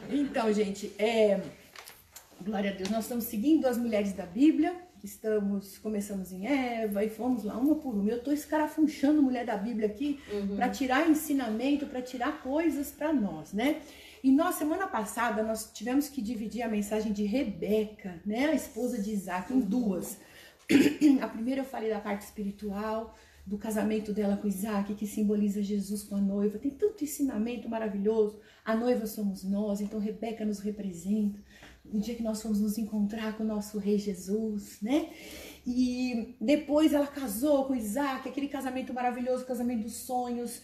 Então, gente, glória a Deus, nós estamos seguindo as mulheres da Bíblia, começamos em Eva e fomos lá uma por uma. Eu estou escarafunchando mulher da Bíblia aqui para tirar ensinamento, para tirar coisas para nós, né? E nós, semana passada, nós tivemos que dividir a mensagem de Rebeca, né? A esposa de Isaac, em duas. A primeira eu falei da parte espiritual, do casamento dela com Isaac, que simboliza Jesus com a noiva. Tem tanto ensinamento maravilhoso. A noiva somos nós, então Rebeca nos representa. No dia que nós fomos nos encontrar com o nosso rei Jesus, né? E depois ela casou com Isaac, aquele casamento maravilhoso, casamento dos sonhos.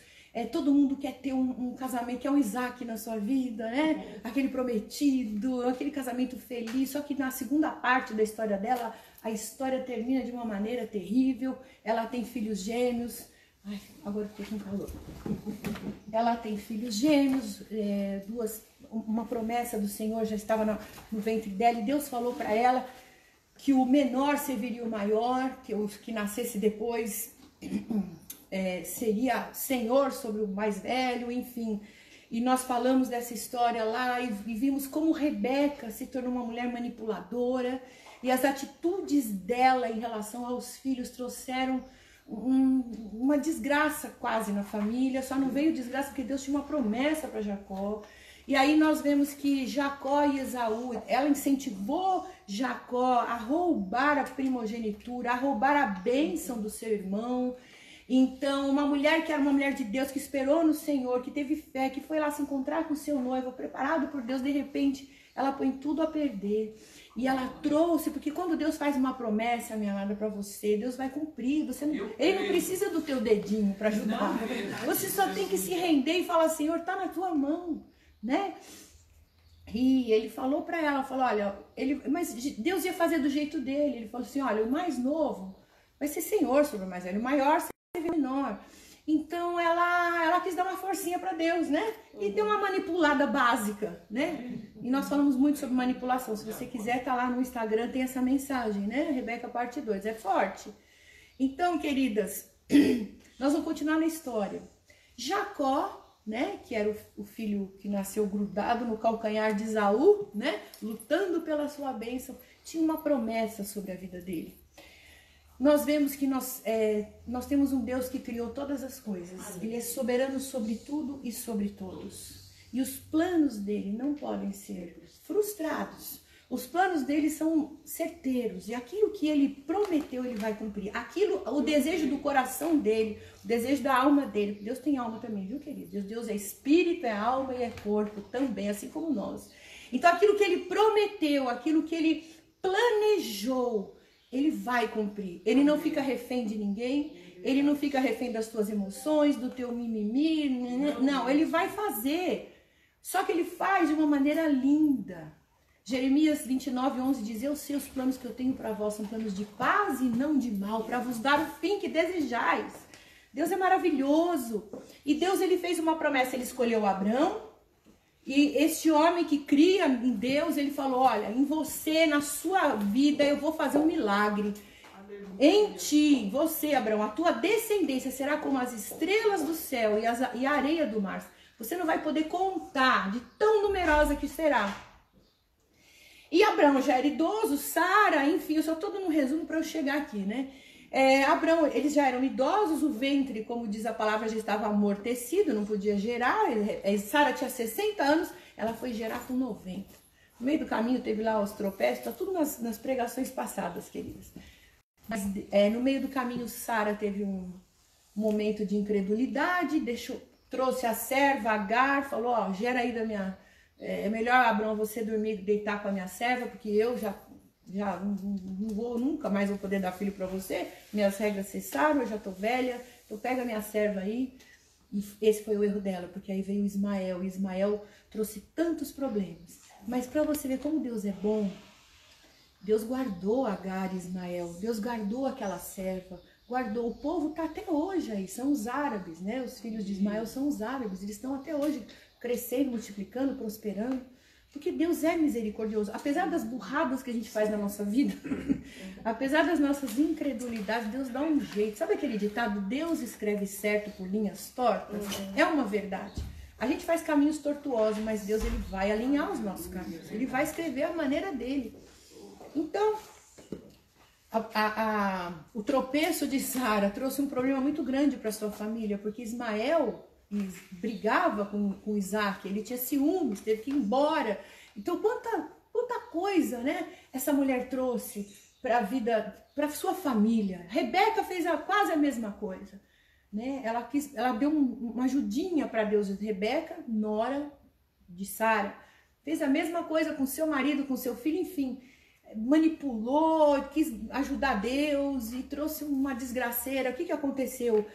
Todo mundo quer ter um casamento, quer um Isaac na sua vida, né? Aquele prometido, aquele casamento feliz. Só que na segunda parte da história dela, a história termina de uma maneira terrível. Ela tem filhos gêmeos. Ai, agora eu fiquei com calor. Ela tem filhos gêmeos, uma promessa do Senhor já estava no ventre dela. E Deus falou para ela que o menor serviria o maior, que o que nascesse depois seria senhor sobre o mais velho, enfim. E nós falamos dessa história lá e vimos como Rebeca se tornou uma mulher manipuladora. E as atitudes dela em relação aos filhos trouxeram uma desgraça quase na família. Só não veio desgraça porque Deus tinha uma promessa para Jacó. E aí nós vemos que Jacó e Esaú, ela incentivou Jacó a roubar a primogenitura, a roubar a bênção do seu irmão. Então, uma mulher que era uma mulher de Deus, que esperou no Senhor, que teve fé, que foi lá se encontrar com seu noivo, preparado por Deus, de repente, ela põe tudo a perder. E ela trouxe, porque quando Deus faz uma promessa, minha amada, para você, Deus vai cumprir. Ele não precisa do teu dedinho para ajudar. Você só tem que se render e falar, Senhor, tá na tua mão, né? E ele falou para ela, olha, mas Deus ia fazer do jeito dele. Ele falou assim, olha, o mais novo vai ser senhor sobre o mais velho, o maior será menor. Então ela quis dar uma forcinha para Deus, né? E deu uma manipulada básica, né? E nós falamos muito sobre manipulação. Se você quiser, tá lá no Instagram, tem essa mensagem, né? Rebeca parte 2, é forte. Então, queridas, nós vamos continuar na história. Jacó, né? Que era o filho que nasceu grudado no calcanhar de Esaú, né? Lutando pela sua bênção, tinha uma promessa sobre a vida dele. Nós vemos que nós temos um Deus que criou todas as coisas. Ele é soberano sobre tudo e sobre todos. E os planos dele não podem ser frustrados. Os planos dele são certeiros. E aquilo que ele prometeu, ele vai cumprir. O desejo do coração dele, o desejo da alma dele. Deus tem alma também, viu, querido? Deus é espírito, é alma e é corpo também, assim como nós. Então, aquilo que ele prometeu, aquilo que ele planejou, ele vai cumprir. Ele não fica refém de ninguém. Ele não fica refém das tuas emoções, do teu mimimi. Não, ele vai fazer. Só que ele faz de uma maneira linda. Jeremias 29:11 diz, eu sei os planos que eu tenho para vós, são planos de paz e não de mal, para vos dar o fim que desejais. Deus é maravilhoso. E Deus, ele fez uma promessa. Ele escolheu Abrão. E este homem que cria em Deus, ele falou, olha, em você, na sua vida, eu vou fazer um milagre. Em ti, você, Abraão, a tua descendência será como as estrelas do céu e a areia do mar. Você não vai poder contar de tão numerosa que será. E Abraão já era idoso, Sara, enfim, eu só estou dando um resumo para eu chegar aqui, né? Abraão, eles já eram idosos, o ventre, como diz a palavra, já estava amortecido, não podia gerar. Sara tinha 60 anos, ela foi gerar com 90. No meio do caminho teve lá os tropeços, tá tudo nas pregações passadas, queridas. Mas no meio do caminho, Sara teve um momento de incredulidade, trouxe a serva, Agar, falou, ó, gera aí da minha... É melhor, Abraão, você dormir, deitar com a minha serva, porque eu já não vou, nunca mais vou poder dar filho para você, minhas regras cessaram, eu já tô velha, então pega a minha serva aí. E esse foi o erro dela, porque aí veio Ismael, e Ismael trouxe tantos problemas. Mas para você ver como Deus é bom, Deus guardou Agar e Ismael, Deus guardou aquela serva, guardou. O povo tá até hoje aí, são os árabes, né? Os filhos de Ismael são os árabes, eles estão até hoje crescendo, multiplicando, prosperando. Porque Deus é misericordioso. Apesar das burradas que a gente faz na nossa vida, apesar das nossas incredulidades, Deus dá um jeito. Sabe aquele ditado, Deus escreve certo por linhas tortas? É uma verdade. A gente faz caminhos tortuosos, mas Deus ele vai alinhar os nossos caminhos. Ele vai escrever a maneira dele. Então, o tropeço de Sara trouxe um problema muito grande para sua família, porque Ismael brigava com Isaac, ele tinha ciúmes, teve que ir embora. Então, quanta coisa, né, essa mulher trouxe para a vida, para sua família. Rebeca fez quase a mesma coisa, né? Ela deu uma ajudinha para Deus. Rebeca, nora de Sara, fez a mesma coisa com seu marido, com seu filho, enfim, manipulou, quis ajudar Deus e trouxe uma desgraceira. O que aconteceu?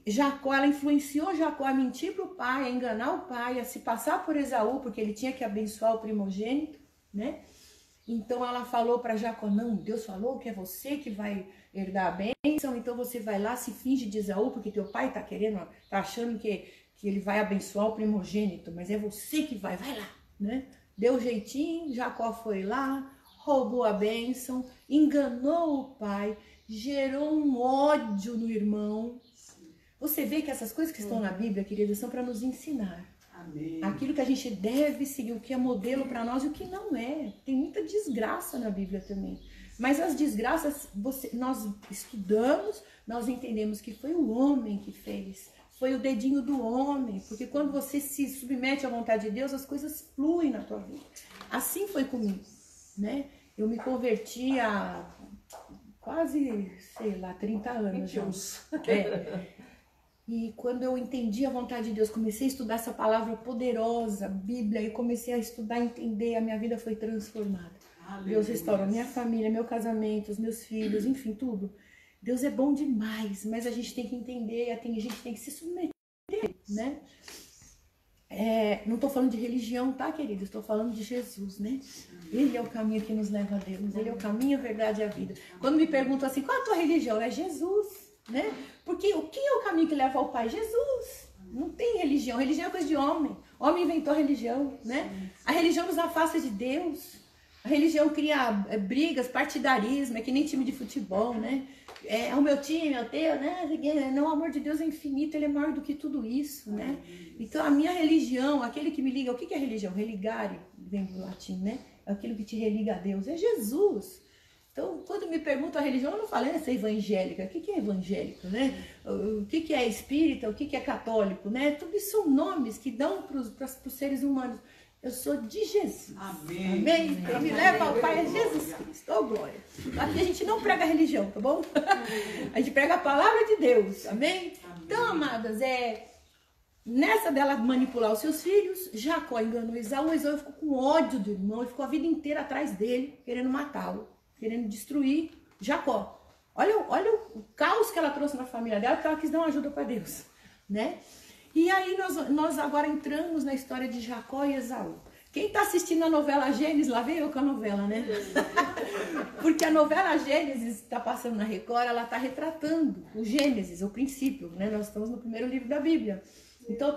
Jacó, ela influenciou Jacó a mentir para o pai, a enganar o pai, a se passar por Esaú, porque ele tinha que abençoar o primogênito, né? Então ela falou para Jacó, não, Deus falou que é você que vai herdar a bênção, então você vai lá, se finge de Esaú, porque teu pai tá achando que ele vai abençoar o primogênito, mas é você que vai lá, né? Deu jeitinho, Jacó foi lá, roubou a bênção, enganou o pai, gerou um ódio no irmão. Você vê que essas coisas que estão na Bíblia, queridas, são para nos ensinar. Amém. Aquilo que a gente deve seguir, o que é modelo para nós e o que não é. Tem muita desgraça na Bíblia também. Mas as desgraças, nós estudamos, nós entendemos que foi o homem que fez. Foi o dedinho do homem. Porque quando você se submete à vontade de Deus, as coisas fluem na tua vida. Assim foi comigo, né? Eu me converti há quase, sei lá, 30 anos já. E quando eu entendi a vontade de Deus, comecei a estudar essa palavra poderosa, Bíblia, e comecei a estudar, entender, a minha vida foi transformada. Aleluia. Deus restaurou minha família, meu casamento, os meus filhos, enfim, tudo. Deus é bom demais, mas a gente tem que entender, a gente tem que se submeter, né? Não estou falando de religião, tá, queridos? Estou falando de Jesus, né? Ele é o caminho que nos leva a Deus. Ele é o caminho, a verdade e a vida. Quando me perguntam assim, qual é a tua religião? É Jesus, né? Porque o que é o caminho que leva ao Pai? Jesus. Não tem religião. Religião é coisa de homem. Homem inventou a religião, né? A religião nos afasta de Deus. A religião cria brigas, partidarismo, é que nem time de futebol, né? É o meu time, é o teu, né? Não, o amor de Deus é infinito, ele é maior do que tudo isso, né? Então a minha religião, aquele que me liga, o que é religião? Religare, vem do latim, né? É aquilo que te religa a Deus, é Jesus. Então, quando me perguntam a religião, eu não falo essa evangélica. O que é evangélico, né? O que é espírita, o que é católico, né? Tudo isso são nomes que dão para os seres humanos. Eu sou de Jesus. Amém. Amém. Quem me leva ao Pai é Jesus Cristo. Oh, glória. Aqui a gente não prega religião, tá bom? A gente prega a palavra de Deus. Amém? Amém. Então, amadas, nessa dela manipular os seus filhos, Jacó enganou Esaú. Esaú ficou com ódio do irmão e ficou a vida inteira atrás dele, querendo matá-lo, querendo destruir Jacó. Olha o caos que ela trouxe na família dela, porque ela quis dar uma ajuda para Deus, né? E aí nós agora entramos na história de Jacó e Esaú. Quem está assistindo a novela Gênesis, lá vem eu com a novela, né? Porque a novela Gênesis está passando na Record, ela está retratando o Gênesis, o princípio, né? Nós estamos no primeiro livro da Bíblia. Então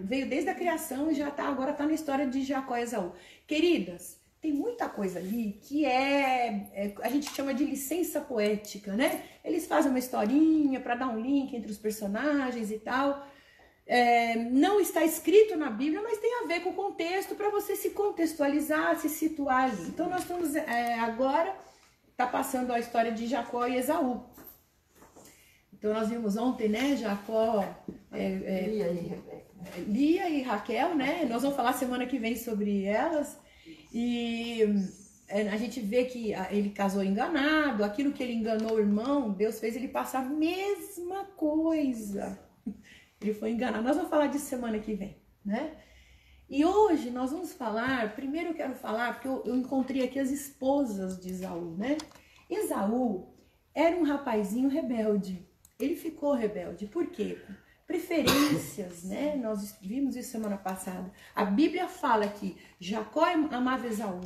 veio desde a criação e já agora está na história de Jacó e Esaú. Queridas, tem muita coisa ali que a gente chama de licença poética, né? Eles fazem uma historinha para dar um link entre os personagens e tal. Não está escrito na Bíblia, mas tem a ver com o contexto para você se contextualizar, se situar ali. Então nós estamos agora, está passando a história de Jacó e Esaú. Então nós vimos ontem, né, Jacó, Lia e Raquel, né? Nós vamos falar semana que vem sobre elas. E a gente vê que ele casou enganado, aquilo que ele enganou o irmão, Deus fez ele passar a mesma coisa. Ele foi enganado. Nós vamos falar disso semana que vem, né? E hoje nós vamos falar, primeiro eu quero falar, porque eu encontrei aqui as esposas de Esaú, né? Esaú era um rapazinho rebelde. Ele ficou rebelde. Por quê? Preferências, né? Nós vimos isso semana passada. A Bíblia fala que Jacó amava Esaú,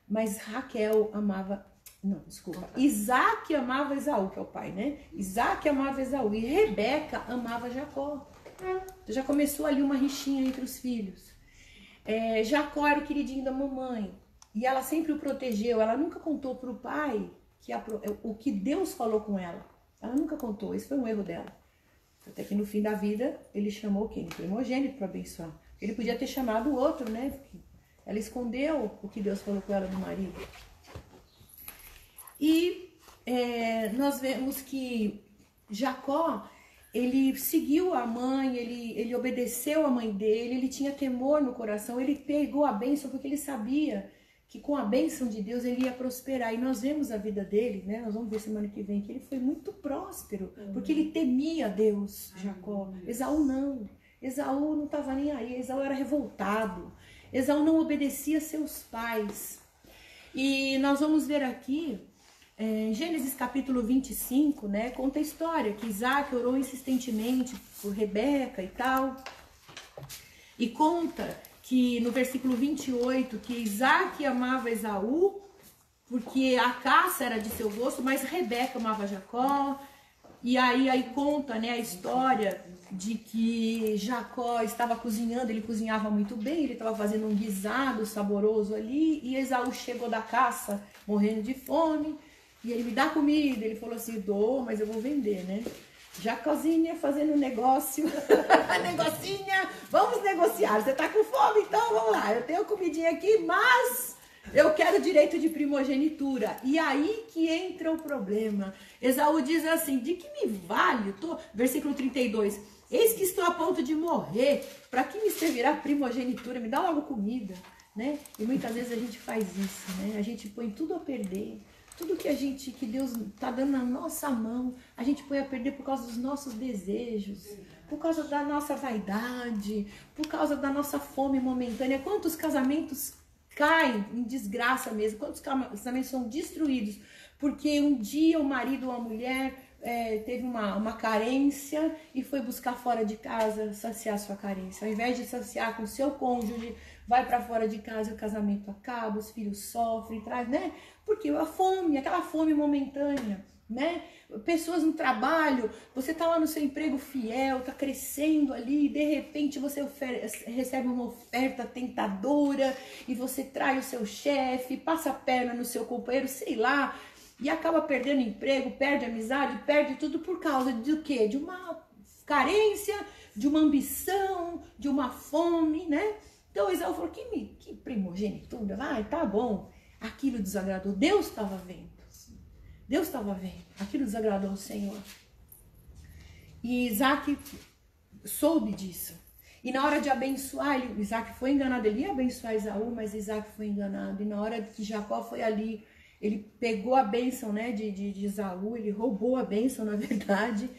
mas Raquel amava... Não, desculpa. Isaac amava Esaú, que é o pai, né? Isaac amava Esaú e Rebeca amava Jacó. Já começou ali uma rixinha entre os filhos. Jacó era o queridinho da mamãe e ela sempre o protegeu. Ela nunca contou para o pai o que Deus falou com ela. Ela nunca contou. Esse foi um erro dela. Até que no fim da vida ele chamou quem? O primogênito para abençoar. Ele podia ter chamado o outro, né? Porque ela escondeu o que Deus falou com ela do marido. E nós vemos que Jacó, ele seguiu a mãe, ele obedeceu a mãe dele, ele tinha temor no coração, ele pegou a bênção porque ele sabia que com a bênção de Deus ele ia prosperar. E nós vemos a vida dele, né? Nós vamos ver semana que vem que ele foi muito próspero, porque ele temia Deus, Jacó. Esaú não. Esaú não estava nem aí, Esaú era revoltado. Esaú não obedecia a seus pais. E nós vamos ver aqui, em Gênesis capítulo 25, né? Conta a história que Isaac orou insistentemente por Rebeca e tal. E conta que no versículo 28, que Isaac amava Esaú, porque a caça era de seu gosto, mas Rebeca amava Jacó. E aí conta, né, a história de que Jacó estava cozinhando, ele cozinhava muito bem, ele estava fazendo um guisado saboroso ali, e Esaú chegou da caça, morrendo de fome, e ele me dá comida, ele falou assim, dou, mas eu vou vender, né? Jacózinha fazendo negócio, negocinha, vamos negociar, você tá com fome? Então vamos lá, eu tenho comidinha aqui, mas eu quero direito de primogenitura. E aí que entra o problema. Esaú diz assim, de que me vale? Versículo 32, eis que estou a ponto de morrer, para que me servirá primogenitura? Me dá logo comida, né? E muitas vezes a gente faz isso, né? A gente põe tudo a perder. Tudo que Deus está dando na nossa mão, a gente põe a perder por causa dos nossos desejos, por causa da nossa vaidade, por causa da nossa fome momentânea. Quantos casamentos caem em desgraça mesmo? Quantos casamentos são destruídos? Porque um dia o marido ou a mulher teve uma carência e foi buscar fora de casa saciar sua carência. Ao invés de saciar com o seu cônjuge, vai para fora de casa e o casamento acaba, os filhos sofrem, traz, né? Porque a fome, aquela fome momentânea, né? Pessoas no trabalho, você tá lá no seu emprego fiel, tá crescendo ali, e de repente você recebe uma oferta tentadora e você trai o seu chefe, passa a perna no seu companheiro, sei lá, e acaba perdendo emprego, perde amizade, perde tudo por causa de quê? De uma carência, de uma ambição, de uma fome, né? Então Esaú falou, que primogenitura, vai, tá bom. Aquilo desagradou, Deus estava vendo. Deus estava vendo, aquilo desagradou o Senhor. E Isaac soube disso. E na hora de abençoar, Isaac foi enganado, ele ia abençoar Esaú, mas Isaac foi enganado. E na hora que Jacó foi ali, ele pegou a bênção, né, de Esaú, ele roubou a bênção, na verdade.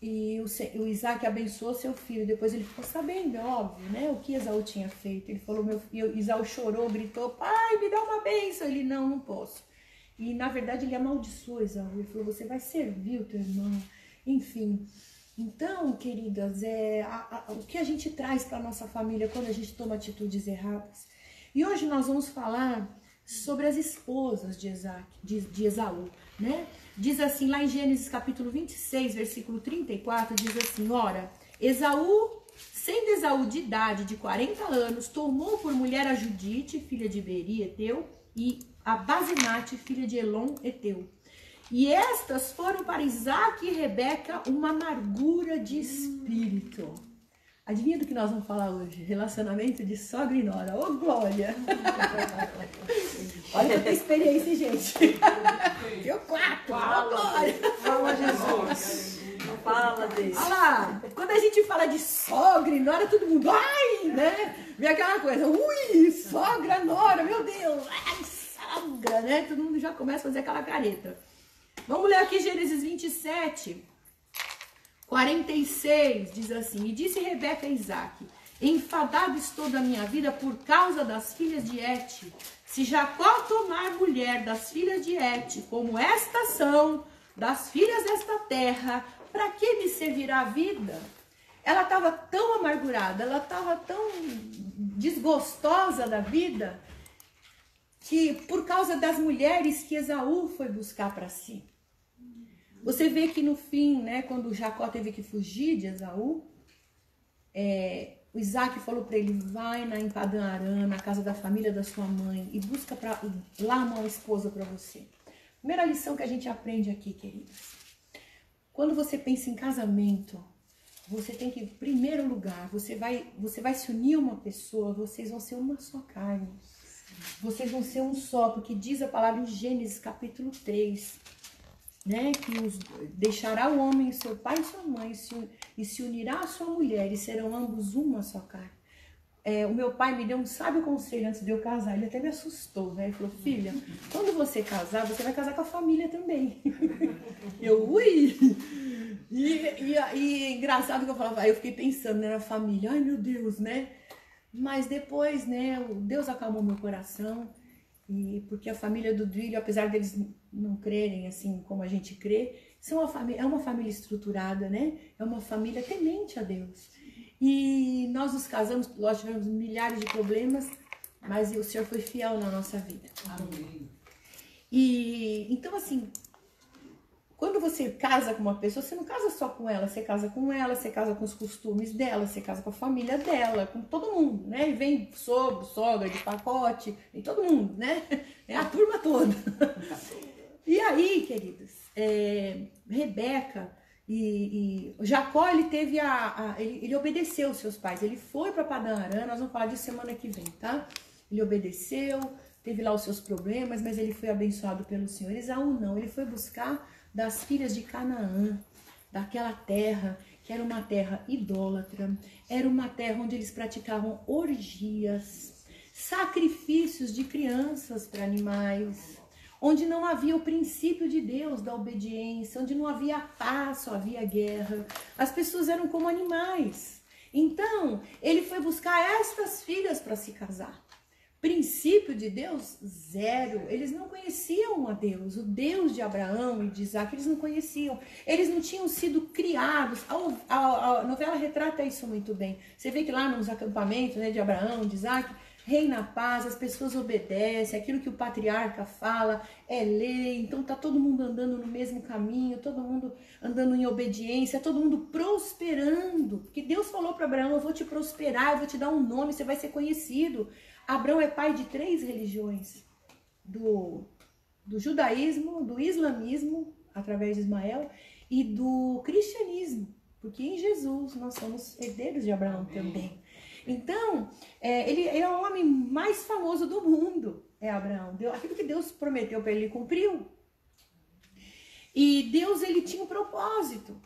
E o Isaac abençoou seu filho. Depois ele ficou sabendo, óbvio, né, o que Esaú tinha feito. Ele falou, Esaú chorou, gritou, pai, me dá uma bênção. Ele, não posso. E na verdade ele amaldiçoou Esaú. Ele falou, você vai servir o teu irmão. Enfim. Então, queridas, o que a gente traz para a nossa família quando a gente toma atitudes erradas. E hoje nós vamos falar sobre as esposas de Esaú, né? Diz assim, lá em Gênesis capítulo 26, versículo 34, diz assim, ora, sendo Esaú de idade de 40 anos, tomou por mulher a Judite, filha de Beri, Eteu, e a Basemate, filha de Elon, Eteu. E estas foram para Isaac e Rebeca uma amargura de espírito. Adivinha do que nós vamos falar hoje? Relacionamento de sogra e nora. Ô, glória! Olha que eu tenho experiência, gente. Eu quatro. Ô, glória! Fala, Jesus. Não fala desse. Olha lá, quando a gente fala de sogra e nora, todo mundo, ai, né? Vem aquela coisa, ui, sogra, nora, meu Deus, ai, sogra, né? Todo mundo já começa a fazer aquela careta. Vamos ler aqui Gênesis 27, 46, diz assim, e disse Rebeca a Isaac, enfadado estou da minha vida por causa das filhas de Et. Se Jacó tomar mulher das filhas de Et, como estas são, das filhas desta terra, para que me servirá a vida? Ela estava tão amargurada, ela estava tão desgostosa da vida, que por causa das mulheres que Esaú foi buscar para si. Você vê que no fim, né, quando Jacó teve que fugir de Esaú, o Isaac falou para ele, vai em Padã Arã, na casa da família da sua mãe, e busca lá uma esposa para você. Primeira lição que a gente aprende aqui, queridas. Quando você pensa em casamento, você tem que, em primeiro lugar, você vai se unir a uma pessoa, vocês vão ser uma só carne. Vocês vão ser um só, porque diz a palavra em Gênesis capítulo 3, né? Que deixará o homem, seu pai e sua mãe, e se unirá à sua mulher, e serão ambos uma só carne. O meu pai me deu um sábio conselho antes de eu casar, ele até me assustou, né? Ele falou, filha, quando você casar, você vai casar com a família também. Ui! E engraçado que eu falava, aí eu fiquei pensando, né, na família, ai meu Deus, né? Mas depois, né, Deus acalmou meu coração, porque a família do Duílio, apesar deles não crerem assim como a gente crê, é uma família estruturada, né? É uma família temente a Deus. E nós nos casamos, nós tivemos milhares de problemas, mas o Senhor foi fiel na nossa vida. Amém. E então assim, quando você casa com uma pessoa, você não casa só com ela, você casa com os costumes dela, você casa com a família dela, com todo mundo, né? E vem sogro, sogra de pacote, vem todo mundo, né? É a turma toda. E aí, queridos, Rebeca e Jacó, ele teve ele obedeceu os seus pais, ele foi para Padã Arã, nós vamos falar disso semana que vem, tá? Ele obedeceu, teve lá os seus problemas, mas ele foi abençoado pelo Senhor. Esaú não, ele foi buscar das filhas de Canaã, daquela terra que era uma terra idólatra, era uma terra onde eles praticavam orgias, sacrifícios de crianças para animais, onde não havia o princípio de Deus da obediência, onde não havia paz, só havia guerra. As pessoas eram como animais. Então, ele foi buscar estas filhas para se casar. Princípio de Deus, zero. Eles não conheciam a Deus, o Deus de Abraão e de Isaac, eles não conheciam. Eles não tinham sido criados. A novela retrata isso muito bem. Você vê que lá nos acampamentos, né, de Abraão, de Isaac, reina a paz, as pessoas obedecem, aquilo que o patriarca fala é lei, então tá todo mundo andando no mesmo caminho, todo mundo andando em obediência, todo mundo prosperando. Porque Deus falou para Abraão, eu vou te prosperar, eu vou te dar um nome, você vai ser conhecido. Abraão é pai de 3 religiões, do judaísmo, do islamismo, através de Ismael, e do cristianismo, porque em Jesus nós somos herdeiros de Abraão também. Então, ele é o homem mais famoso do mundo, Abraão. Aquilo que Deus prometeu para ele, ele cumpriu. E Deus, ele tinha um propósito.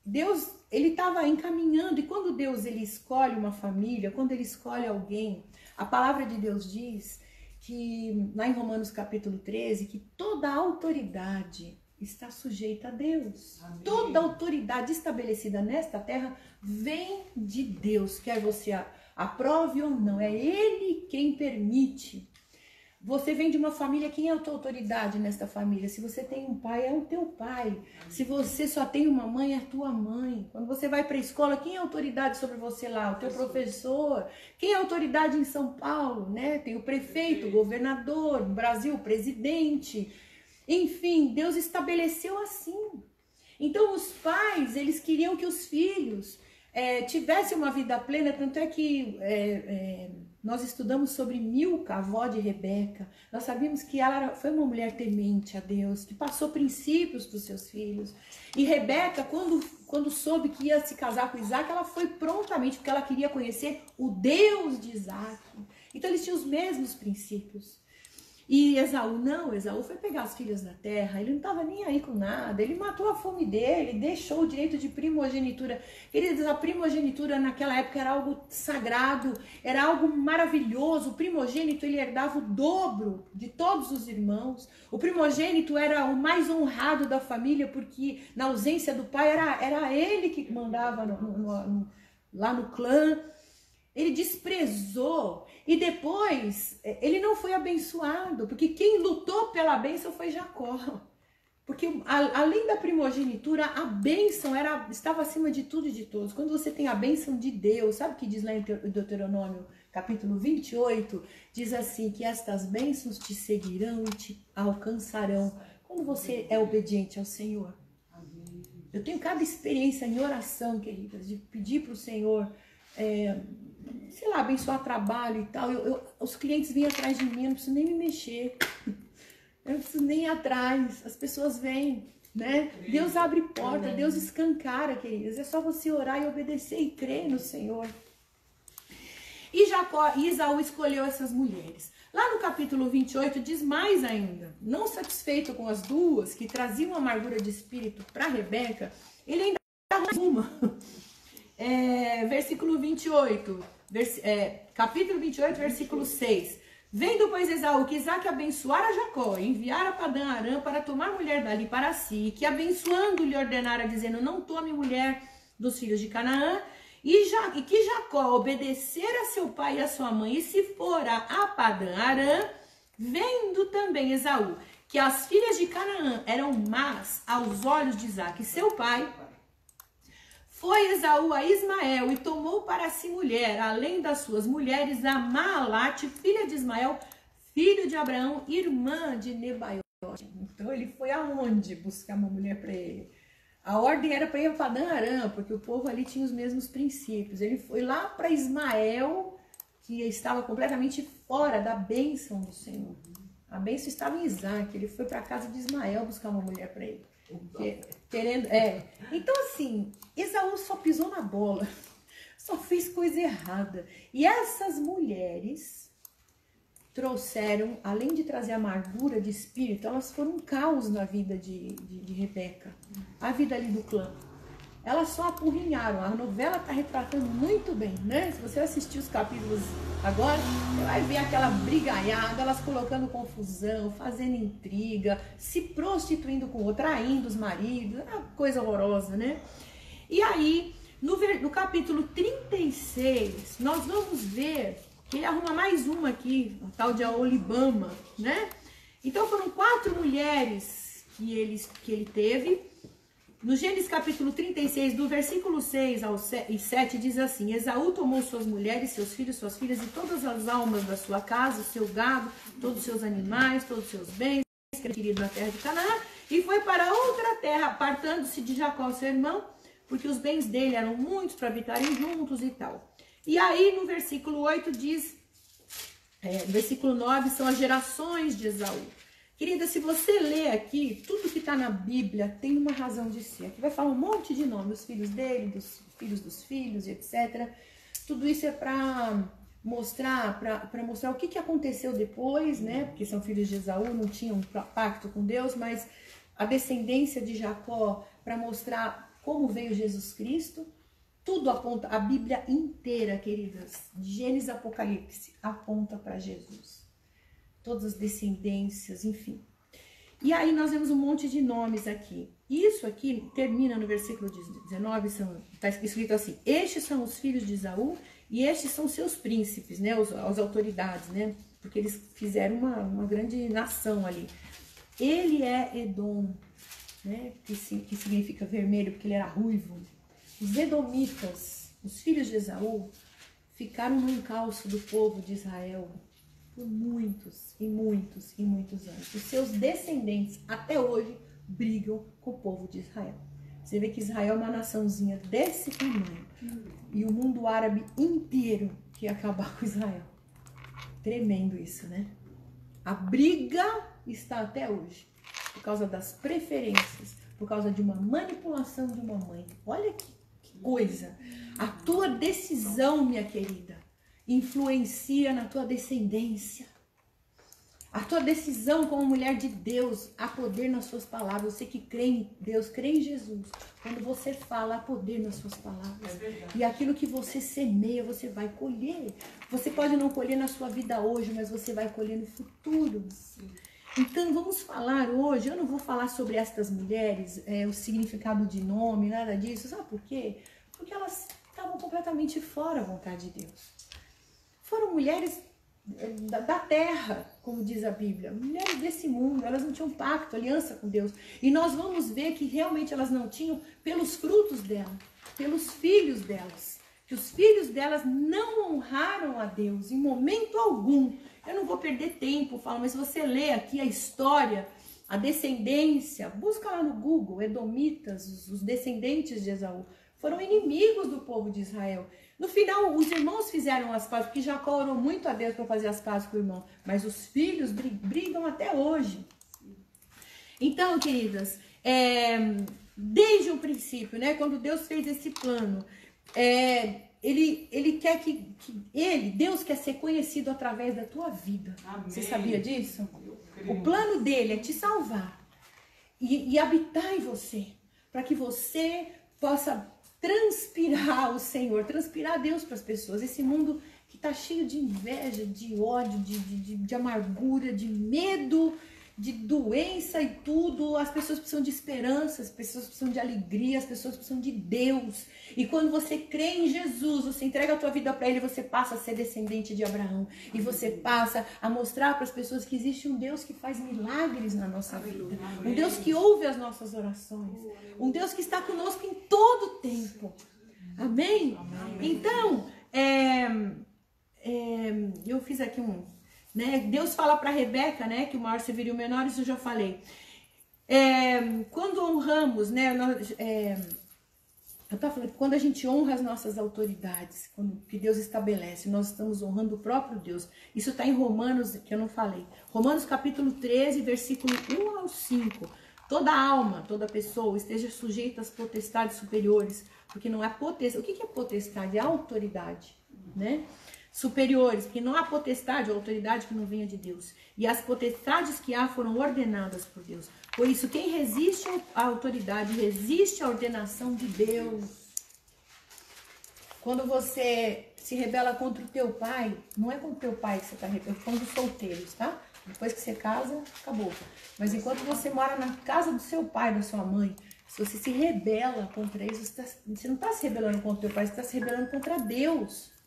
Deus, ele estava encaminhando, e quando Deus ele escolhe uma família, quando ele escolhe alguém, a palavra de Deus diz que, lá em Romanos capítulo 13, que toda autoridade está sujeita a Deus. Amém. Toda autoridade estabelecida nesta terra vem de Deus, quer você aprove ou não, é Ele quem permite. Você vem de uma família, quem é a tua autoridade nesta família? Se você tem um pai, é o teu pai. Se você só tem uma mãe, é a tua mãe. Quando você vai para a escola, quem é a autoridade sobre você lá? O teu professor. Quem é a autoridade em São Paulo, né? Tem o prefeito, o governador, no Brasil, o presidente. Enfim, Deus estabeleceu assim. Então os pais, eles queriam que os filhos tivessem uma vida plena, tanto é que nós estudamos sobre Milca, a avó de Rebeca. Nós sabíamos que ela foi uma mulher temente a Deus, que passou princípios para os seus filhos. E Rebeca, quando soube que ia se casar com Isaac, ela foi prontamente, porque ela queria conhecer o Deus de Isaac. Então eles tinham os mesmos princípios. E Esaú não, Esaú foi pegar as filhas da terra, ele não estava nem aí com nada, ele matou a fome dele, deixou o direito de primogenitura. Queridos, a primogenitura naquela época era algo sagrado, era algo maravilhoso. O primogênito, ele herdava o dobro de todos os irmãos. O primogênito era o mais honrado da família, porque na ausência do pai era ele que mandava lá no clã. Ele desprezou e depois ele não foi abençoado, porque quem lutou pela bênção foi Jacó. Porque além da primogenitura, a bênção estava acima de tudo e de todos. Quando você tem a bênção de Deus, sabe o que diz lá em Deuteronômio capítulo 28? Diz assim, que estas bênçãos te seguirão e te alcançarão quando você é obediente ao Senhor. Eu tenho cada experiência em oração, queridas, de pedir para o Senhor... sei lá, abençoar trabalho e tal. Os clientes vêm atrás de mim, eu não preciso nem me mexer. Eu não preciso nem ir atrás. As pessoas vêm. né? Deus abre porta, Deus escancara, queridas. É só você orar e obedecer e crer no Senhor. E Esaú escolheu essas mulheres. Lá no capítulo 28 diz mais ainda. Não satisfeito com as duas que traziam amargura de espírito para Rebeca, ele ainda dá mais uma. Versículo 28, capítulo 28, versículo 6. Vendo, pois, Esaú que Isaque abençoara Jacó, enviara Padã Arã para tomar mulher dali para si, e que abençoando lhe ordenara, dizendo, não tome mulher dos filhos de Canaã, e que Jacó obedecera a seu pai e a sua mãe, e se fora a Padã Arã, vendo também Esaú que as filhas de Canaã eram más aos olhos de Isaque, seu pai, foi Esaú a Ismael e tomou para si mulher, além das suas mulheres, a Maalate, filha de Ismael, filho de Abraão, irmã de Nebaiote. Então ele foi aonde buscar uma mulher para ele? A ordem era para ir para Padã Arã, porque o povo ali tinha os mesmos princípios. Ele foi lá para Ismael, que estava completamente fora da bênção do Senhor. A bênção estava em Isaque. Ele foi para a casa de Ismael buscar uma mulher para ele. Então assim, Esaú só pisou na bola, só fez coisa errada. E essas mulheres trouxeram, além de trazer amargura de espírito, elas foram um caos na vida de Rebeca, a vida ali do clã. Elas só apurrinharam. A novela está retratando muito bem, né? Se você assistir os capítulos agora, você vai ver aquela brigaiada, elas colocando confusão, fazendo intriga, se prostituindo com outra, traindo os maridos, é uma coisa horrorosa, né? E aí, no capítulo 36, nós vamos ver que ele arruma mais uma aqui, a tal de Aholibama, né? Então foram 4 mulheres que ele teve. No Gênesis capítulo 36, do versículo 6 ao 7, diz assim, Esaú tomou suas mulheres, seus filhos, suas filhas e todas as almas da sua casa, o seu gado, todos os seus animais, todos os seus bens, que adquirido na terra de Canaã, e foi para outra terra, apartando-se de Jacó, seu irmão, porque os bens dele eram muitos para habitarem juntos e tal. E aí no versículo 8 diz, no versículo 9, são as gerações de Esaú. Querida, se você ler aqui, tudo que está na Bíblia tem uma razão de ser. Aqui vai falar um monte de nome, os filhos dele, dos filhos, etc. Tudo isso é para mostrar, o que aconteceu depois, né? Porque são filhos de Esaú, não tinham pacto com Deus, mas a descendência de Jacó, para mostrar como veio Jesus Cristo. Tudo aponta, a Bíblia inteira, queridas, de Gênesis a Apocalipse, aponta para Jesus. Todas as descendências, enfim. E aí nós vemos um monte de nomes aqui. Isso aqui termina no versículo 19, está escrito assim, estes são os filhos de Esaú e estes são seus príncipes, né, as autoridades, né, porque eles fizeram uma grande nação ali. Ele é Edom, né, que significa vermelho, porque ele era ruivo. Os edomitas, os filhos de Esaú, ficaram no encalço do povo de Israel por muitos e muitos e muitos anos. Os seus descendentes até hoje brigam com o povo de Israel. Você vê que Israel é uma naçãozinha desse tamanho. E o mundo árabe inteiro quer acabar com Israel. Tremendo isso, né? A briga está até hoje. Por causa das preferências. Por causa de uma manipulação de uma mãe. Olha que coisa. A tua decisão, minha querida, influencia na tua descendência. A tua decisão como mulher de Deus, há poder nas suas palavras. Você que crê em Deus, crê em Jesus. Quando você fala, há poder nas suas palavras. E aquilo que você semeia, você vai colher. Você pode não colher na sua vida hoje, mas você vai colher no futuro. Então vamos falar hoje, eu não vou falar sobre estas mulheres, o significado de nome, nada disso. Sabe por quê? Porque elas estavam completamente fora da vontade de Deus. Foram mulheres da terra, como diz a Bíblia, mulheres desse mundo, elas não tinham pacto, aliança com Deus. E nós vamos ver que realmente elas não tinham pelos frutos dela, pelos filhos delas. Que os filhos delas não honraram a Deus em momento algum. Eu não vou perder tempo, mas se você ler aqui a história, a descendência, busca lá no Google, edomitas, os descendentes de Esaú, foram inimigos do povo de Israel. No final, os irmãos fizeram as pazes, porque Jacó orou muito a Deus para fazer as pazes com o irmão. Mas os filhos brigam até hoje. Então, queridas, desde o princípio, né? Quando Deus fez esse plano, Ele quer que Deus quer ser conhecido através da tua vida. Amém. Você sabia disso? O plano dele é te salvar e habitar em você, para que você possa transpirar o Senhor, transpirar Deus para as pessoas. Esse mundo que está cheio de inveja, de ódio, de amargura, de medo, de doença e tudo. As pessoas precisam de esperança, as pessoas precisam de alegria, as pessoas precisam de Deus. E quando você crê em Jesus, você entrega a tua vida para Ele, você passa a ser descendente de Abraão. E você passa a mostrar para as pessoas que existe um Deus que faz milagres na nossa vida. Um Deus que ouve as nossas orações. Um Deus que está conosco em todo o tempo. Amém? Então, eu fiz aqui né? Deus fala para Rebeca, né, que o maior serviria o menor, isso eu já falei. Quando honramos, né, eu tava falando, quando a gente honra as nossas autoridades, que Deus estabelece, nós estamos honrando o próprio Deus. Isso está em Romanos, que eu não falei. Romanos capítulo 13, versículo 1 ao 5. Toda alma, toda pessoa esteja sujeita às potestades superiores, porque não é potestade. O que é potestade? É autoridade, né? Superiores, porque não há potestade ou autoridade que não venha de Deus. E as potestades que há foram ordenadas por Deus. Por isso, quem resiste à autoridade, resiste à ordenação de Deus. Quando você se rebela contra o teu pai, não é contra o teu pai que você está rebelando, é contra os solteiros, tá? Depois que você casa, acabou. Mas enquanto você mora na casa do seu pai, da sua mãe, se você se rebela contra eles, você não está se rebelando contra o teu pai, você está se rebelando contra Deus.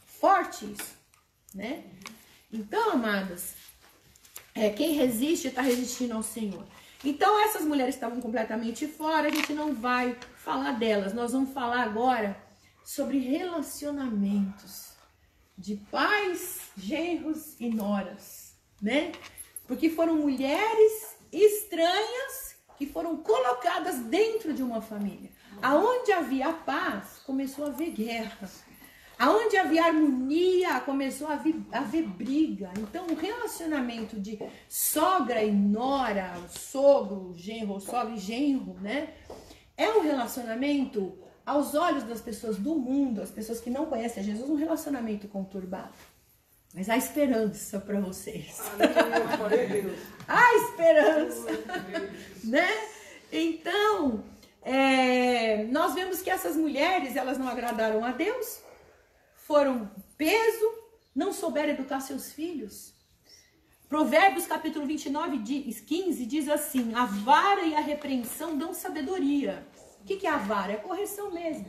Forte isso, né? Então, amadas, quem resiste está resistindo ao Senhor. Então, essas mulheres estavam completamente fora, a gente não vai falar delas. Nós vamos falar agora sobre relacionamentos de pais, genros e noras, né? Porque foram mulheres estranhas que foram colocadas dentro de uma família. Aonde havia paz, começou a haver guerra. Aonde havia harmonia, começou a haver briga. Então, o relacionamento de sogra e nora, sogro, genro, sogra e genro, né? É um relacionamento, aos olhos das pessoas do mundo, as pessoas que não conhecem Jesus, um relacionamento conturbado. Mas há esperança para vocês. Há esperança, né? Então, nós vemos que essas mulheres, elas não agradaram a Deus, foram peso, não souberam educar seus filhos. Provérbios capítulo 29, 15 diz assim: a vara e a repreensão dão sabedoria. O que é a vara? É a correção mesmo,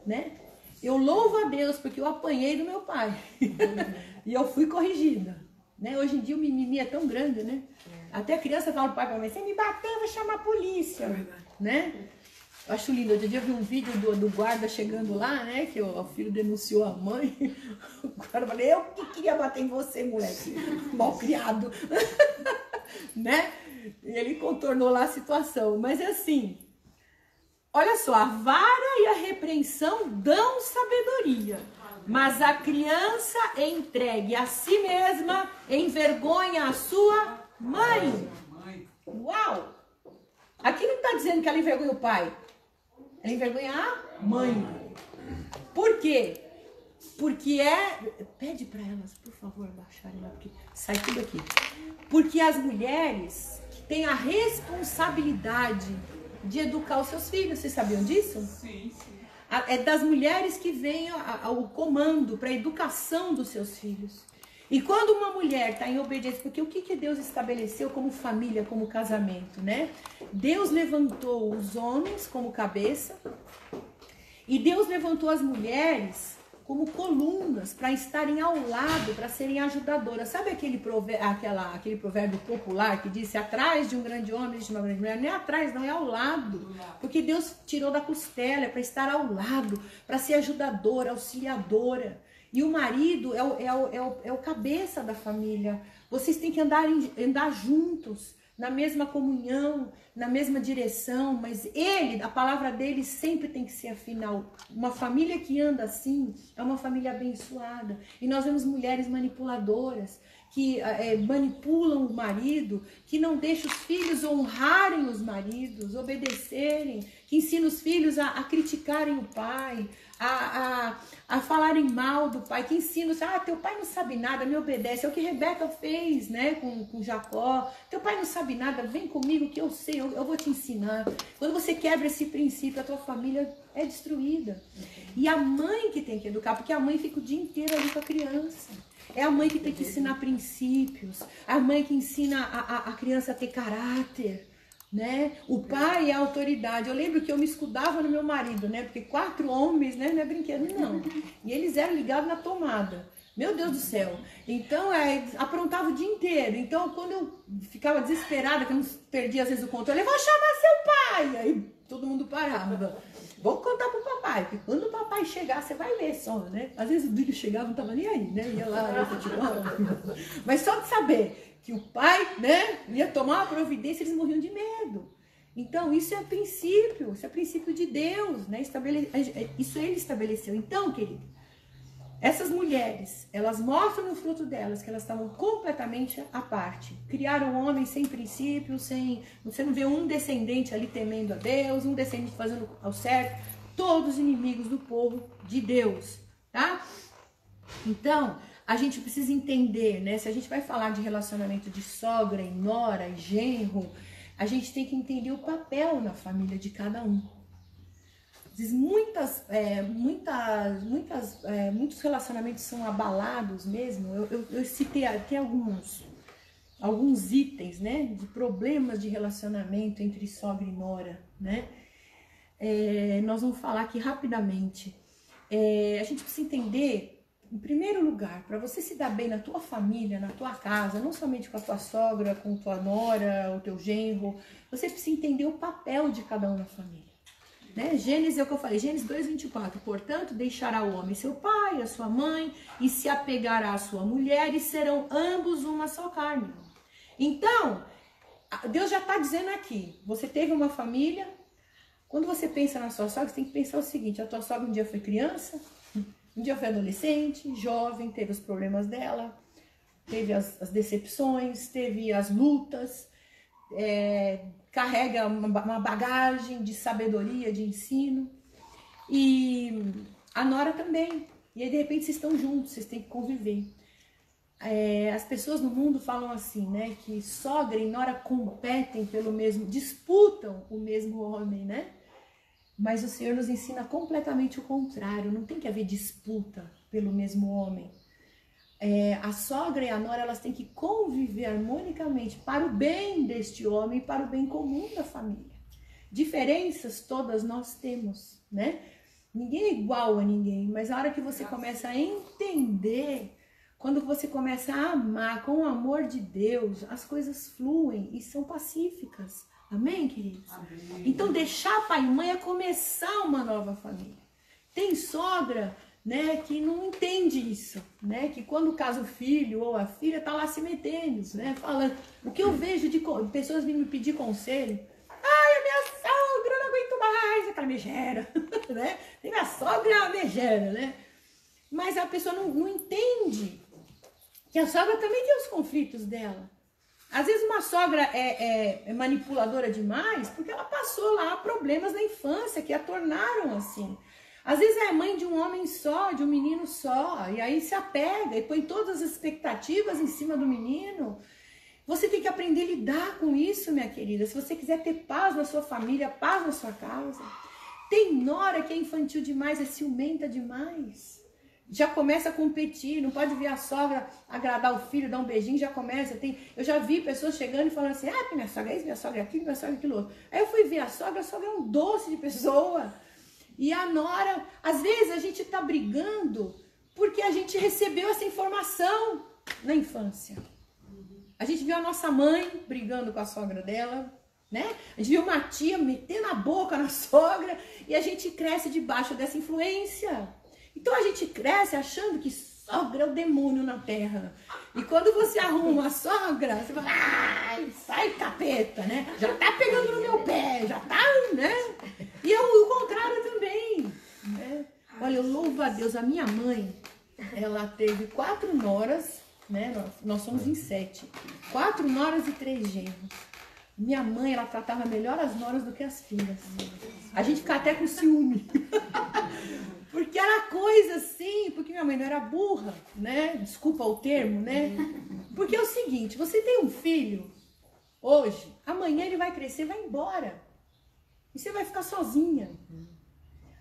né? Eu louvo a Deus porque eu apanhei do meu pai e eu fui corrigida, né? Hoje em dia o mimimi é tão grande, né? Até a criança fala pro pai para mãe: você me bateu, eu vou chamar a polícia, né? Eu acho lindo. Outro dia eu vi um vídeo do guarda chegando lá, né? Que o filho denunciou a mãe. O guarda falou: eu que queria bater em você, moleque. Mal criado. Né? E ele contornou lá a situação. Mas é assim, olha só, a vara e a repreensão dão sabedoria. Mas a criança entregue a si mesma envergonha a sua mãe. Uau! Aqui não está dizendo que ela envergonha o pai. Ela envergonha a mãe. Por quê? Porque pede para elas, por favor, baixarem lá, porque sai tudo aqui. Porque as mulheres têm a responsabilidade de educar os seus filhos. Vocês sabiam disso? Sim, sim. É das mulheres que vem o comando para a educação dos seus filhos. E quando uma mulher está em obediência, porque o que Deus estabeleceu como família, como casamento, né? Deus levantou os homens como cabeça e Deus levantou as mulheres como colunas para estarem ao lado, para serem ajudadoras. Sabe aquele provérbio popular que diz: atrás de um grande homem existe uma grande mulher? Não é atrás, não, é ao lado. Porque Deus tirou da costela para estar ao lado, para ser ajudadora, auxiliadora. E o marido é o cabeça da família. Vocês têm que andar juntos, na mesma comunhão, na mesma direção. Mas a palavra dele sempre tem que ser a final. Uma família que anda assim é uma família abençoada. E nós vemos mulheres manipuladoras que manipulam o marido, que não deixam os filhos honrarem os maridos, obedecerem, que ensinam os filhos a criticarem o pai, a falarem mal do pai, que ensinam, teu pai não sabe nada, me obedece. É o que Rebeca fez, né, com Jacó. Teu pai não sabe nada, vem comigo que eu sei, eu vou te ensinar. Quando você quebra esse princípio, a tua família é destruída. E a mãe que tem que educar, porque a mãe fica o dia inteiro ali com a criança. É a mãe que tem que ensinar princípios, a mãe que ensina a criança a ter caráter, né? O pai é a autoridade. Eu lembro que eu me escudava no meu marido, né? Porque 4 homens, né? Não é brinquedo, não. E eles eram ligados na tomada. Meu Deus do céu. Então, aprontava o dia inteiro. Então, quando eu ficava desesperada, que eu não perdia às vezes o controle, eu vou chamar seu pai. Aí todo mundo parava. Vou contar pro papai, porque quando o papai chegar, você vai ver só, né? Às vezes o filho chegava, não tava nem aí, né? Ia lá, ia futebol. Mas só de saber que o pai, né, ia tomar uma providência, eles morriam de medo. Então, isso é princípio de Deus, né? Isso ele estabeleceu. Então, querido, essas mulheres, elas mostram no fruto delas que elas estavam completamente à parte. Criaram homens sem princípio, você não vê um descendente ali temendo a Deus, um descendente fazendo ao certo, todos inimigos do povo de Deus, tá? Então, a gente precisa entender, né? Se a gente vai falar de relacionamento de sogra e nora e genro, a gente tem que entender o papel na família de cada um. Muitos relacionamentos são abalados mesmo. Eu citei até alguns itens, né, de problemas de relacionamento entre sogra e nora, né? Nós vamos falar aqui rapidamente. A gente precisa entender, em primeiro lugar, para você se dar bem na tua família, na tua casa, não somente com a tua sogra, com a tua nora, o teu genro, você precisa entender o papel de cada um na família. Né? Gênesis é o que eu falei, Gênesis 2:24, portanto deixará o homem seu pai, a sua mãe, e se apegará à sua mulher, e serão ambos uma só carne. Então, Deus já está dizendo aqui, você teve uma família, quando você pensa na sua sogra, você tem que pensar o seguinte, a tua sogra um dia foi criança, um dia foi adolescente, jovem, teve os problemas dela, teve as decepções, teve as lutas, carrega uma bagagem de sabedoria, de ensino, e a nora também. E aí de repente vocês estão juntos, vocês têm que conviver. As pessoas no mundo falam assim, né, que sogra e nora competem pelo mesmo, disputam o mesmo homem, né? Mas o Senhor nos ensina completamente o contrário, não tem que haver disputa pelo mesmo homem. A sogra e a nora, elas têm que conviver harmonicamente para o bem deste homem e para o bem comum da família. Diferenças todas nós temos, né? Ninguém é igual a ninguém, mas a hora que você começa a entender, quando você começa a amar com o amor de Deus, as coisas fluem e são pacíficas. Amém, queridos? Amém. Então, deixar pai e mãe é começar uma nova família. Tem sogra, né, que não entende isso, né, que quando casa o filho ou a filha tá lá se metendo, né, falando, o que eu vejo de pessoas vindo me pedir conselho, a minha sogra, não aguento mais, aquela megera, né, tem minha sogra é uma megera, né, mas a pessoa não entende que a sogra também tem os conflitos dela. Às vezes uma sogra é manipuladora demais porque ela passou lá problemas na infância que a tornaram assim. Às vezes é mãe de um homem só, de um menino só, e aí se apega e põe todas as expectativas em cima do menino. Você tem que aprender a lidar com isso, minha querida. Se você quiser ter paz na sua família, paz na sua casa. Tem nora que é infantil demais, é ciumenta demais. Já começa a competir, não pode ver a sogra agradar o filho, dar um beijinho, já começa. Eu já vi pessoas chegando e falando assim, minha sogra é isso, minha sogra é aquilo, minha sogra é aquilo outro. Aí eu fui ver a sogra é um doce de pessoa. E a nora, às vezes a gente tá brigando porque a gente recebeu essa informação na infância. A gente viu a nossa mãe brigando com a sogra dela, né? A gente viu uma tia metendo a boca na sogra e a gente cresce debaixo dessa influência. Então a gente cresce achando que sogra é o demônio na terra. E quando você arruma uma sogra, você fala, ai, sai capeta, né? Já tá pegando no meu pé, já tá, né? E o contrário também, né? Olha, eu louvo a Deus, a minha mãe, ela teve 4 noras né? Nós somos em 7. 4 noras e 3 genros. Minha mãe, ela tratava melhor as noras do que as filhas. A gente fica até com ciúme. Porque era coisa assim, porque minha mãe não era burra, né? Desculpa o termo, né? Porque é o seguinte, você tem um filho hoje, amanhã ele vai crescer, vai embora. E você vai ficar sozinha.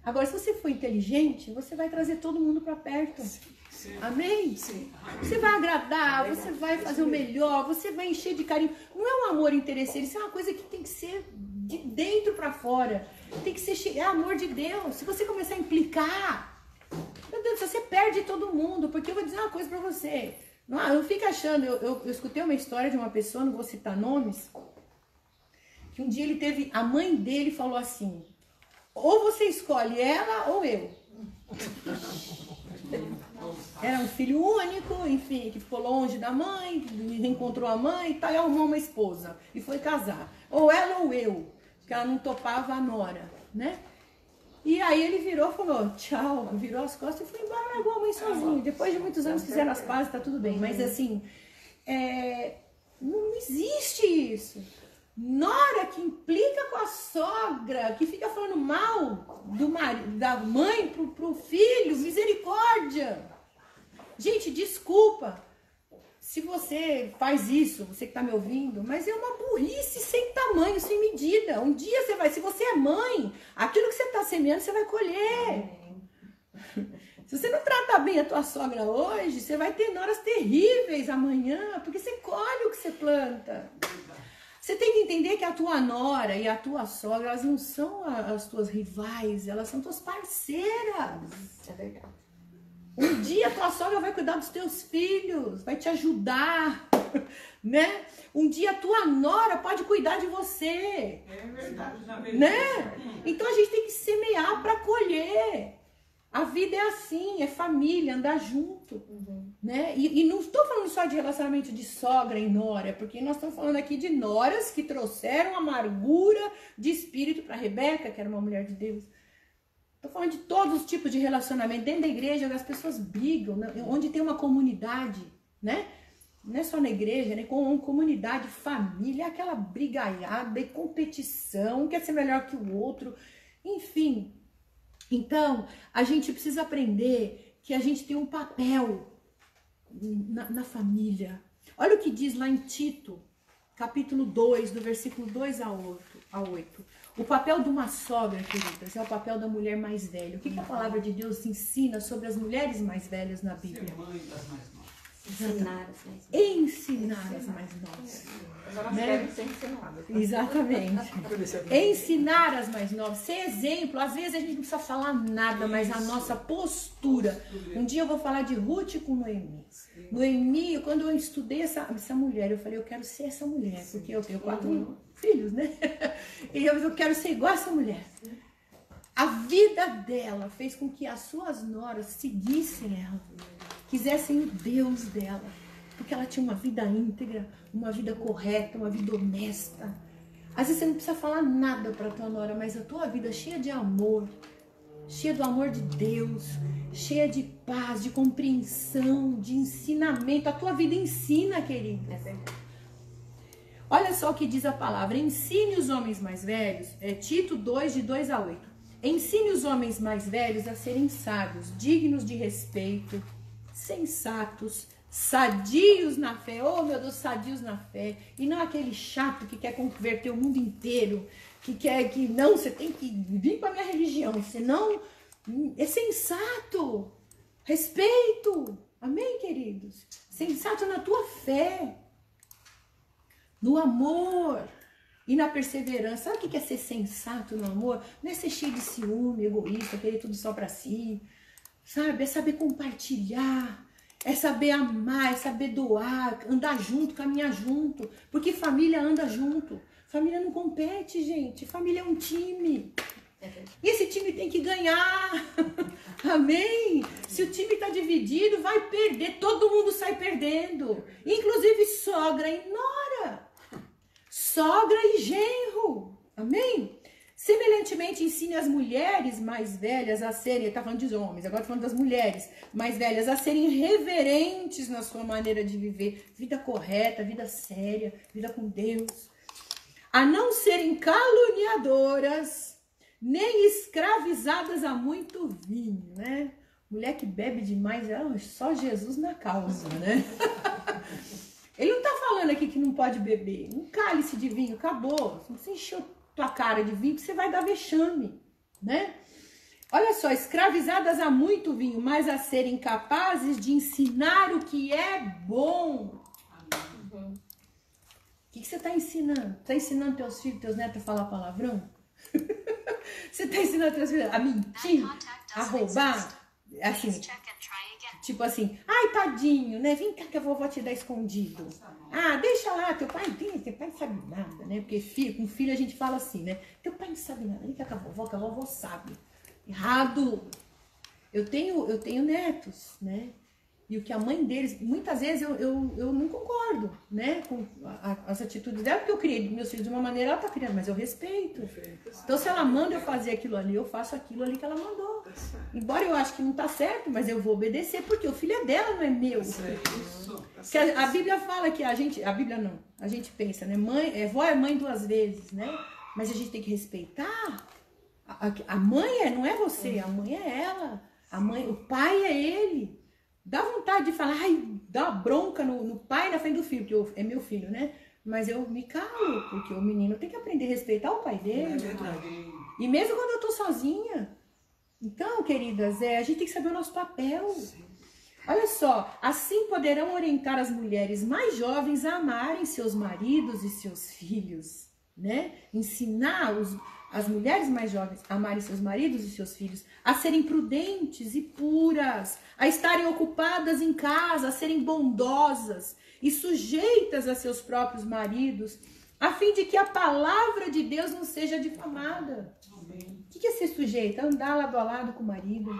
Agora, se você for inteligente, você vai trazer todo mundo para perto. Sim. Amém? Sim. Você vai agradar, você vai fazer o melhor, você vai encher de carinho. Não é um amor interesseiro, isso é uma coisa que tem que ser de dentro para fora. Tem que ser amor de Deus. Se você começar a implicar, meu Deus, você perde todo mundo. Porque eu vou dizer uma coisa para você. Não fica achando, eu escutei uma história de uma pessoa, não vou citar nomes, que um dia ele teve, a mãe dele falou assim: ou você escolhe ela ou eu. Era um filho único, enfim, que ficou longe da mãe, reencontrou a mãe e tal, e arrumou uma esposa e foi casar. Ou ela ou eu, porque ela não topava a nora, né? E aí ele virou e falou tchau, virou as costas e foi embora, largou a mãe sozinho. Depois de muitos anos fizeram as pazes, tá tudo bem. Mas assim, não existe isso. Nora que implica com a sogra, que fica falando mal do marido, da mãe pro filho, misericórdia. Gente, desculpa se você faz isso, você que tá me ouvindo, mas é uma burrice sem tamanho, sem medida. Um dia você vai, se você é mãe, aquilo que você tá semeando, você vai colher. Se você não trata bem a tua sogra hoje, você vai ter noras terríveis amanhã, porque você colhe o que você planta. Você tem que entender que a tua nora e a tua sogra, elas não são as tuas rivais, elas são tuas parceiras. É verdade. Um dia a tua sogra vai cuidar dos teus filhos, vai te ajudar, né? Um dia a tua nora pode cuidar de você. É verdade, né? Então a gente tem que semear para colher. A vida é assim, é família, andar junto, né? E não estou falando só de relacionamento de sogra e nora, porque nós estamos falando aqui de noras que trouxeram amargura de espírito para Rebeca, que era uma mulher de Deus. Estou falando de todos os tipos de relacionamento. Dentro da igreja, as pessoas brigam, né? Onde tem uma comunidade, né? Não é só na igreja, né? Com comunidade, família, aquela brigaiada e competição, um quer ser melhor que o outro, enfim. Então, a gente precisa aprender que a gente tem um papel na família. Olha o que diz lá em Tito, capítulo 2, do versículo 2 a 8. O papel de uma sogra, queridas, é o papel da mulher mais velha. O que a palavra de Deus ensina sobre as mulheres mais velhas na Bíblia? Ser mãe das mais novas. Ensinar as mais novas. Né? Exatamente. Ensinar as mais novas. Ser exemplo. Às vezes a gente não precisa falar nada, mas a nossa postura. Um dia eu vou falar de Ruth com Noemi. Noemi, quando eu estudei essa mulher, eu falei, eu quero ser essa mulher. Porque eu tenho 4 filhos, né? E eu quero ser igual a essa mulher. A vida dela fez com que as suas noras seguissem ela, quisessem o Deus dela, porque ela tinha uma vida íntegra, uma vida correta, uma vida honesta. Às vezes você não precisa falar nada para a tua nora, mas a tua vida cheia de amor, cheia do amor de Deus, cheia de paz, de compreensão, de ensinamento. A tua vida ensina, querida. Olha só o que diz a palavra. Ensine os homens mais velhos, Tito 2, de 2 a 8. Ensine os homens mais velhos a serem sábios, dignos de respeito, sensatos, sadios na fé. Oh, meu Deus, sadios na fé. E não aquele chato que quer converter o mundo inteiro, que quer que não, você tem que vir para a minha religião, senão é sensato, respeito. Amém, queridos? Sensato na tua fé, no amor e na perseverança. Sabe o que é ser sensato no amor? Não é ser cheio de ciúme, egoísta, querer tudo só para si. Sabe? É saber compartilhar, é saber amar, é saber doar, andar junto, caminhar junto. Porque família anda junto. Família não compete, gente. Família é um time. E esse time tem que ganhar. Amém? Se o time está dividido, vai perder. Todo mundo sai perdendo. Inclusive sogra e nora. Sogra e genro. Amém? Semelhantemente, ensine as mulheres mais velhas a serem, está falando de homens, agora falando das mulheres mais velhas, a serem reverentes na sua maneira de viver, vida correta, vida séria, vida com Deus, a não serem caluniadoras, nem escravizadas a muito vinho, né? Mulher que bebe demais, só Jesus na causa, né? Ele não está falando aqui que não pode beber, um cálice de vinho, acabou, você encheu tua cara de vinho, você vai dar vexame, né? Olha só, escravizadas a muito vinho, mas a serem capazes de ensinar o que é bom. O que você está ensinando? Está ensinando teus filhos, teus netos a falar palavrão? Você está ensinando teus filhos a mentir, a roubar? Assim, tipo assim, ai, tadinho, né? Vem cá que a vovó te dá escondido. Ah, deixa lá, teu pai não sabe nada, né? Porque com filho a gente fala assim, né? Teu pai não sabe nada, vem cá com a vovó sabe. Errado. Eu tenho netos, né? E o que a mãe deles, muitas vezes eu não concordo, né? Com as atitudes dela, porque eu criei meus filhos de uma maneira, ela tá criando, mas eu respeito. Então, se ela manda eu fazer aquilo ali, eu faço aquilo ali que ela mandou. Embora eu acho que não tá certo, mas eu vou obedecer, porque o filho é dela, não é meu. Porque a Bíblia fala que a gente pensa, né? Vó é mãe duas vezes, né? Mas a gente tem que respeitar. A mãe não é você, a mãe é ela. O pai é ele. Dá vontade de falar, dá bronca no pai na frente do filho, porque é meu filho, né? Mas eu me calo, porque o menino tem que aprender a respeitar o pai dele. É verdade. E mesmo quando eu tô sozinha. Então, queridas, a gente tem que saber o nosso papel. Sim. Olha só, assim poderão orientar as mulheres mais jovens a amarem seus maridos e seus filhos, né? Ensinar as mulheres mais jovens a amarem seus maridos e seus filhos, a serem prudentes e puras, a estarem ocupadas em casa, a serem bondosas e sujeitas a seus próprios maridos, a fim de que a palavra de Deus não seja difamada. Amém. O que é ser sujeita? Andar lado a lado com o marido,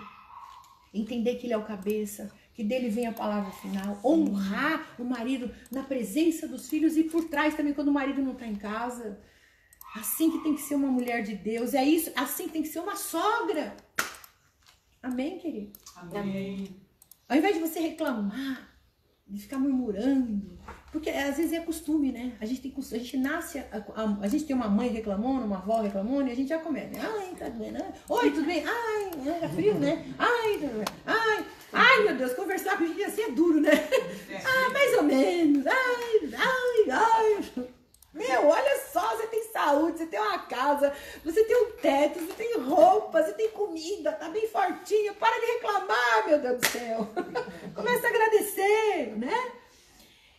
entender que ele é o cabeça, que dele vem a palavra final, honrar o marido na presença dos filhos e por trás também quando o marido não está em casa. Assim que tem que ser uma mulher de Deus. É isso. Assim tem que ser uma sogra. Amém, querido? Amém. Ao invés de você reclamar, de ficar murmurando. Porque às vezes é costume, né? A gente nasce... A gente tem uma mãe reclamando, uma avó reclamando, e a gente já começa. Ai, tá doendo. Oi, tudo bem? Ai, tá frio, né? Ai, tá doendo. Ai, meu Deus, conversar com gente assim é duro, né? Mais ou menos. Ai. Meu, olha só, você tem saúde, você tem uma casa, você tem um teto, você tem roupa, você tem comida, tá bem fortinha. Para de reclamar, meu Deus do céu. Começa a agradecer, né?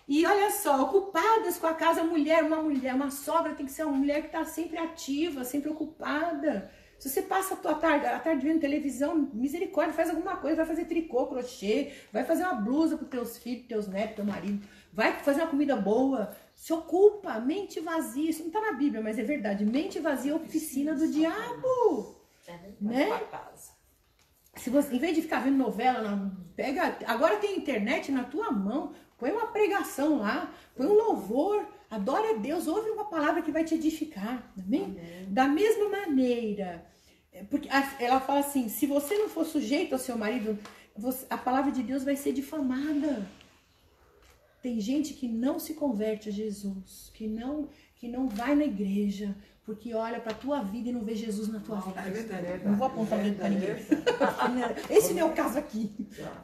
E olha só, ocupadas com a casa, uma sogra tem que ser uma mulher que tá sempre ativa, sempre ocupada. Se você passa a tarde vendo televisão, misericórdia, faz alguma coisa, vai fazer tricô, crochê, vai fazer uma blusa para teus filhos, teus netos, teu marido, vai fazer uma comida boa, se ocupa, mente vazia, isso não tá na Bíblia, mas é verdade, mente vazia é oficina do diabo, né? Se você, em vez de ficar vendo novela, agora tem internet na tua mão, põe uma pregação lá, põe um louvor, adora a Deus, ouve uma palavra que vai te edificar, amém? Amém. Da mesma maneira, porque ela fala assim, se você não for sujeito ao seu marido, a palavra de Deus vai ser difamada. Tem gente que não se converte a Jesus, que não vai na igreja, porque olha para a tua vida e não vê Jesus na tua vida. É verdade. Não vou apontar o dedo para ninguém. Esse é o meu caso aqui,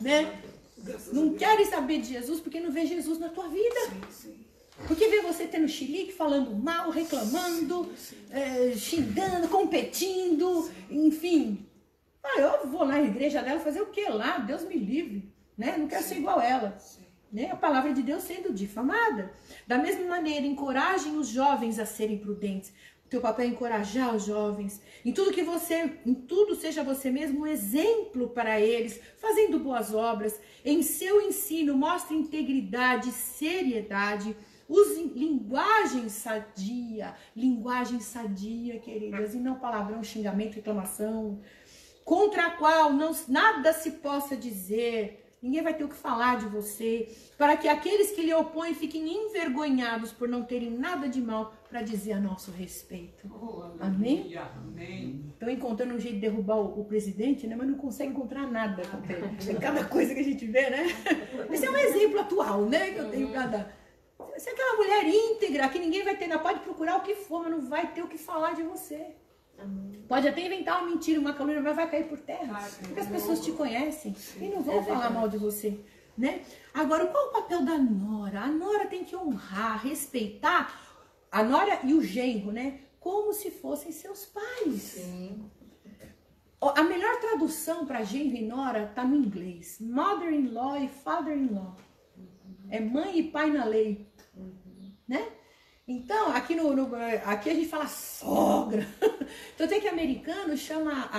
né? Não querem saber de Jesus porque não vê Jesus na tua vida. Sim. Porque vê você tendo chilique, falando mal, reclamando, xingando, competindo, enfim. Eu vou na igreja dela fazer o que lá? Deus me livre, né? Não quero ser igual a ela. Né? A palavra de Deus sendo difamada. Da mesma maneira, encorajem os jovens a serem prudentes. O teu papel é encorajar os jovens. Em tudo seja você mesmo um exemplo para eles, fazendo boas obras. Em seu ensino, mostre integridade, seriedade. Use linguagem sadia, queridas, e não palavrão, xingamento, reclamação, contra a qual nada se possa dizer. ninguém vai ter o que falar de você, para que aqueles que lhe opõem fiquem envergonhados por não terem nada de mal para dizer a nosso respeito. Amém? Estão encontrando um jeito de derrubar o presidente, né? Mas não consegue encontrar nada contra ele. É cada coisa que a gente vê, né? Esse é um exemplo atual, né? Que eu tenho para dar. Se é aquela mulher íntegra, que ninguém vai ter, pode procurar o que for, mas não vai ter o que falar de você. Pode até inventar uma mentira, uma calúnia, mas vai cair por terra. Porque as pessoas te conhecem e não vão falar mal de você, né? Agora, qual o papel da nora? A nora tem que honrar, respeitar a nora e o genro, né? Como se fossem seus pais. Sim. A melhor tradução para genro e nora está no inglês. Mother-in-law e father-in-law. É mãe e pai na lei, né? Então, aqui a gente fala sogra. Então, tem que americano chama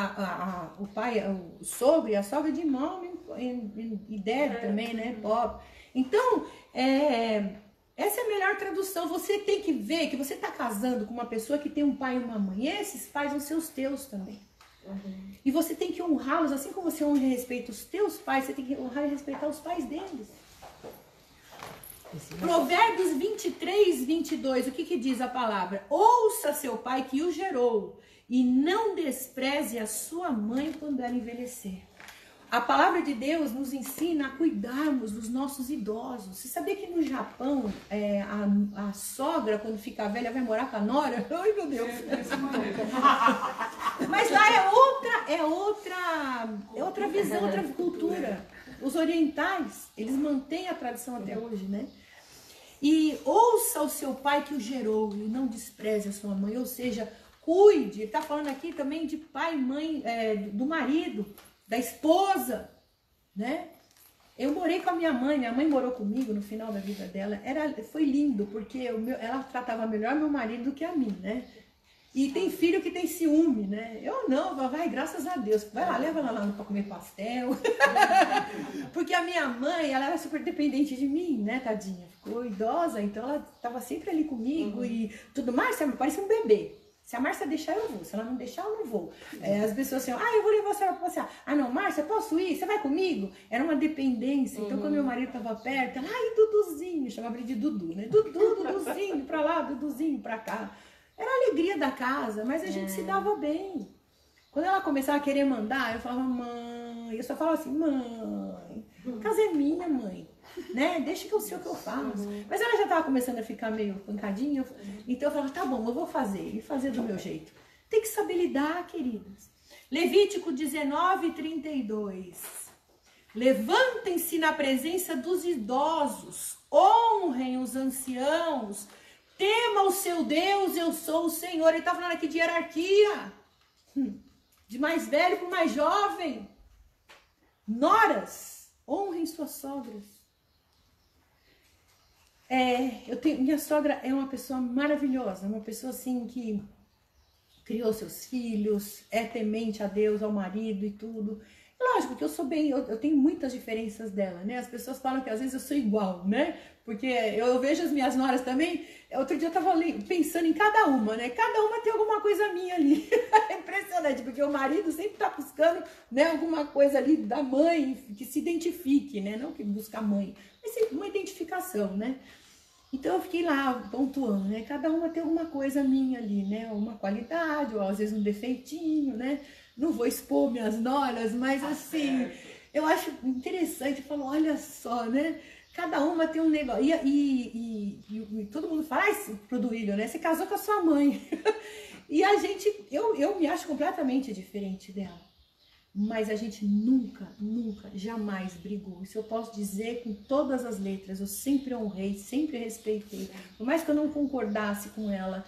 o pai, o sogro e a sogra de mom e dad também, né? Pop. Então, essa é a melhor tradução. Você tem que ver que você está casando com uma pessoa que tem um pai e uma mãe. E esses pais vão ser os teus também. E você tem que honrá-los, assim como você honra e respeita os teus pais, você tem que honrar e respeitar os pais deles. Provérbios 23, 22, o que diz a palavra? Ouça seu pai que o gerou e não despreze a sua mãe quando ela envelhecer. A palavra de Deus nos ensina a cuidarmos dos nossos idosos. Você sabia que no Japão, a sogra, quando fica velha, vai morar com a nora? Ai, meu Deus! Mas lá é outra visão, outra cultura. Os orientais, eles mantêm a tradição até hoje, né? E ouça o seu pai que o gerou e não despreze a sua mãe, ou seja, cuide. Ele está falando aqui também de pai e mãe, do marido, da esposa, né? Eu morei com a minha mãe morou comigo no final da vida dela. Foi lindo, porque ela tratava melhor meu marido do que a mim, né? E tem filho que tem ciúme, né? Eu não, vai, graças a Deus. Vai lá, leva ela lá para comer pastel. Porque a minha mãe, ela era super dependente de mim, né, tadinha? Ficou idosa, então ela estava sempre ali comigo e tudo mais. Parecia um bebê. Se a Márcia deixar, eu vou. Se ela não deixar, eu não vou. As pessoas assim, eu vou levar você para passear. não, Márcia, posso ir? Você vai comigo? Era uma dependência. Então, quando meu marido estava perto, ela, Duduzinho, chamava ele de Dudu, né? Duduzinho pra lá, Duduzinho pra cá. Era a alegria da casa, mas a gente se dava bem. Quando ela começava a querer mandar, eu falava, mãe, eu só falava assim, mãe, a casa é minha, mãe, né? Deixa que eu sei o que eu faço. Mas ela já estava começando a ficar meio pancadinha, então eu falava, tá bom, eu vou fazer, e fazer do meu jeito. Tem que saber lidar, queridas. Levítico 19, 32. Levantem-se na presença dos idosos, honrem os anciãos, tema o seu Deus, eu sou o Senhor. Ele está falando aqui de hierarquia. De mais velho para o mais jovem. Noras, honrem suas sogras. Minha sogra é uma pessoa maravilhosa. Uma pessoa assim que criou seus filhos, é temente a Deus, ao marido e tudo. Lógico que eu tenho muitas diferenças dela, né? As pessoas falam que às vezes eu sou igual, né? Porque eu vejo as minhas noras também. Outro dia eu tava pensando em cada uma, né? Cada uma tem alguma coisa minha ali. É impressionante, porque o marido sempre tá buscando, né, alguma coisa ali da mãe que se identifique, né? Não que busca a mãe, mas sim uma identificação, né? Então eu fiquei lá pontuando, né? Cada uma tem alguma coisa minha ali, né? Uma qualidade, ou às vezes um defeitinho, né? Não vou expor minhas noras, mas assim, eu acho interessante. Eu falo, olha só, né? Cada uma tem um negócio. E todo mundo fala, pro Duílio, né? Você casou com a sua mãe. E a gente, eu me acho completamente diferente dela. Mas a gente nunca, jamais brigou. Isso eu posso dizer com todas as letras. Eu sempre honrei, sempre respeitei. Por mais que eu não concordasse com ela,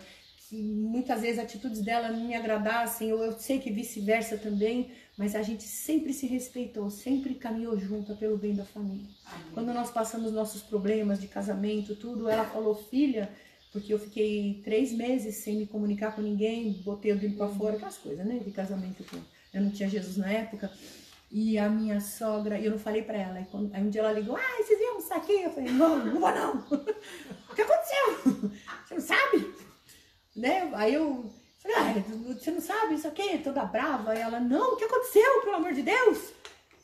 que muitas vezes as atitudes dela não me agradassem, eu sei que vice-versa também, mas a gente sempre se respeitou, sempre caminhou junto pelo bem da família. Amém. Quando nós passamos nossos problemas de casamento, tudo, ela falou, filha, porque eu fiquei 3 meses sem me comunicar com ninguém, botei o dedo pra fora, aquelas coisas, né, de casamento. Eu não tinha Jesus na época, e a minha sogra, eu não falei pra ela, aí um dia ela ligou, vocês iam almoçar aqui? Eu falei, não vou não. O que aconteceu? Você não sabe? Né? Aí eu falei, você não sabe isso aqui? Toda brava. E ela, não, o que aconteceu, pelo amor de Deus?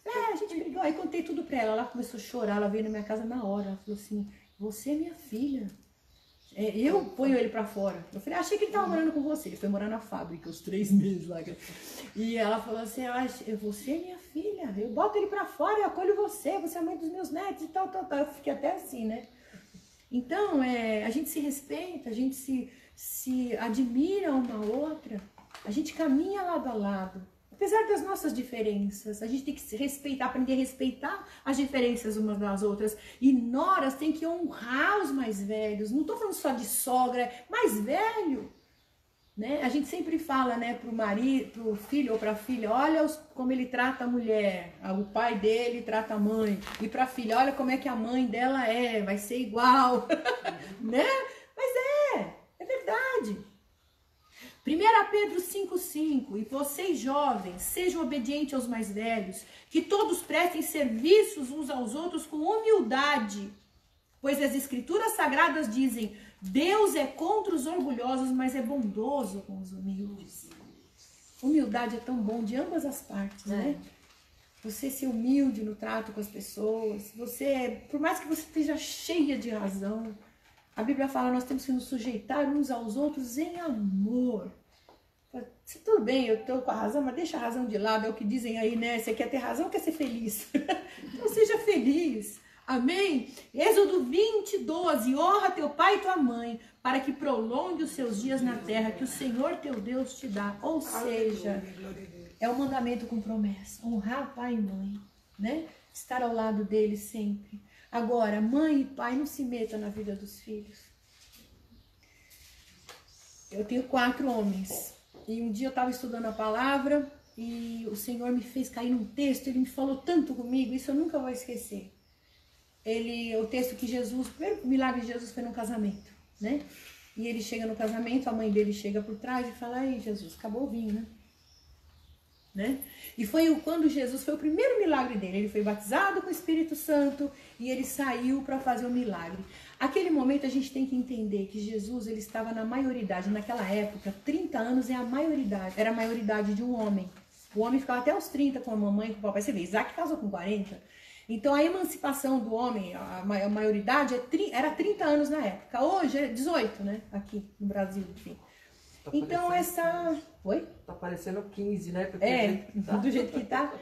a gente brigou. Aí contei tudo pra ela. Ela começou a chorar, ela veio na minha casa na hora. Ela falou assim, você é minha filha. Eu ponho ele pra fora. Eu falei, achei que ele tava morando com você. Ele foi morar na fábrica, os 3 meses lá. E ela falou assim, você é minha filha. Eu boto ele pra fora, eu acolho você. Você é a mãe dos meus netos e tal, tal, tal. Eu fiquei até assim, né? Então, a gente se respeita, a gente se admira uma a outra. A gente caminha lado a lado. Apesar das nossas diferenças, a gente tem que se respeitar, aprender a respeitar as diferenças umas das outras. E noras tem que honrar os mais velhos. Não estou falando só de sogra, mais velho. Né? A gente sempre fala, né, pro marido, pro filho ou pra filha, olha como ele trata a mulher. O pai dele trata a mãe. E pra filha, olha como é que a mãe dela vai ser igual. Né? Mas é verdade. 1 Pedro 5,5, e vocês jovens, sejam obedientes aos mais velhos, que todos prestem serviços uns aos outros com humildade, pois as escrituras sagradas dizem, Deus é contra os orgulhosos, mas é bondoso com os humildes. Humildade é tão bom de ambas as partes, né? Você ser humilde no trato com as pessoas, por mais que você esteja cheia de razão, a Bíblia fala, nós temos que nos sujeitar uns aos outros em amor. Tudo bem, eu estou com a razão, mas deixa a razão de lado, é o que dizem aí, né? Você quer ter razão ou quer ser feliz? Então seja feliz. Amém? Êxodo 20:12, honra teu pai e tua mãe, para que prolongue os seus dias na terra, que o Senhor teu Deus te dá. Ou seja, é um mandamento com promessa, honrar pai e mãe, né? Estar ao lado deles sempre. Agora, mãe e pai não se metam na vida dos filhos. Eu tenho 4 homens. E um dia eu estava estudando a palavra e o Senhor me fez cair num texto. Ele me falou tanto comigo, isso eu nunca vou esquecer. O texto que Jesus, o primeiro milagre de Jesus foi no casamento, né? E ele chega no casamento, a mãe dele chega por trás e fala, aí Jesus, acabou o vinho, né? E quando Jesus, foi o primeiro milagre dele, ele foi batizado com o Espírito Santo e ele saiu para fazer o milagre. Aquele momento a gente tem que entender que Jesus, ele estava na maioridade, naquela época, 30 anos era a maioridade de um homem. O homem ficava até os 30 com a mamãe e com o papai, você vê, Isaac casou com 40. Então a emancipação do homem, a maioridade era 30 anos na época, hoje é 18, né, aqui no Brasil, enfim. Tá então Oi? Tá parecendo 15, né? Porque do jeito que tá.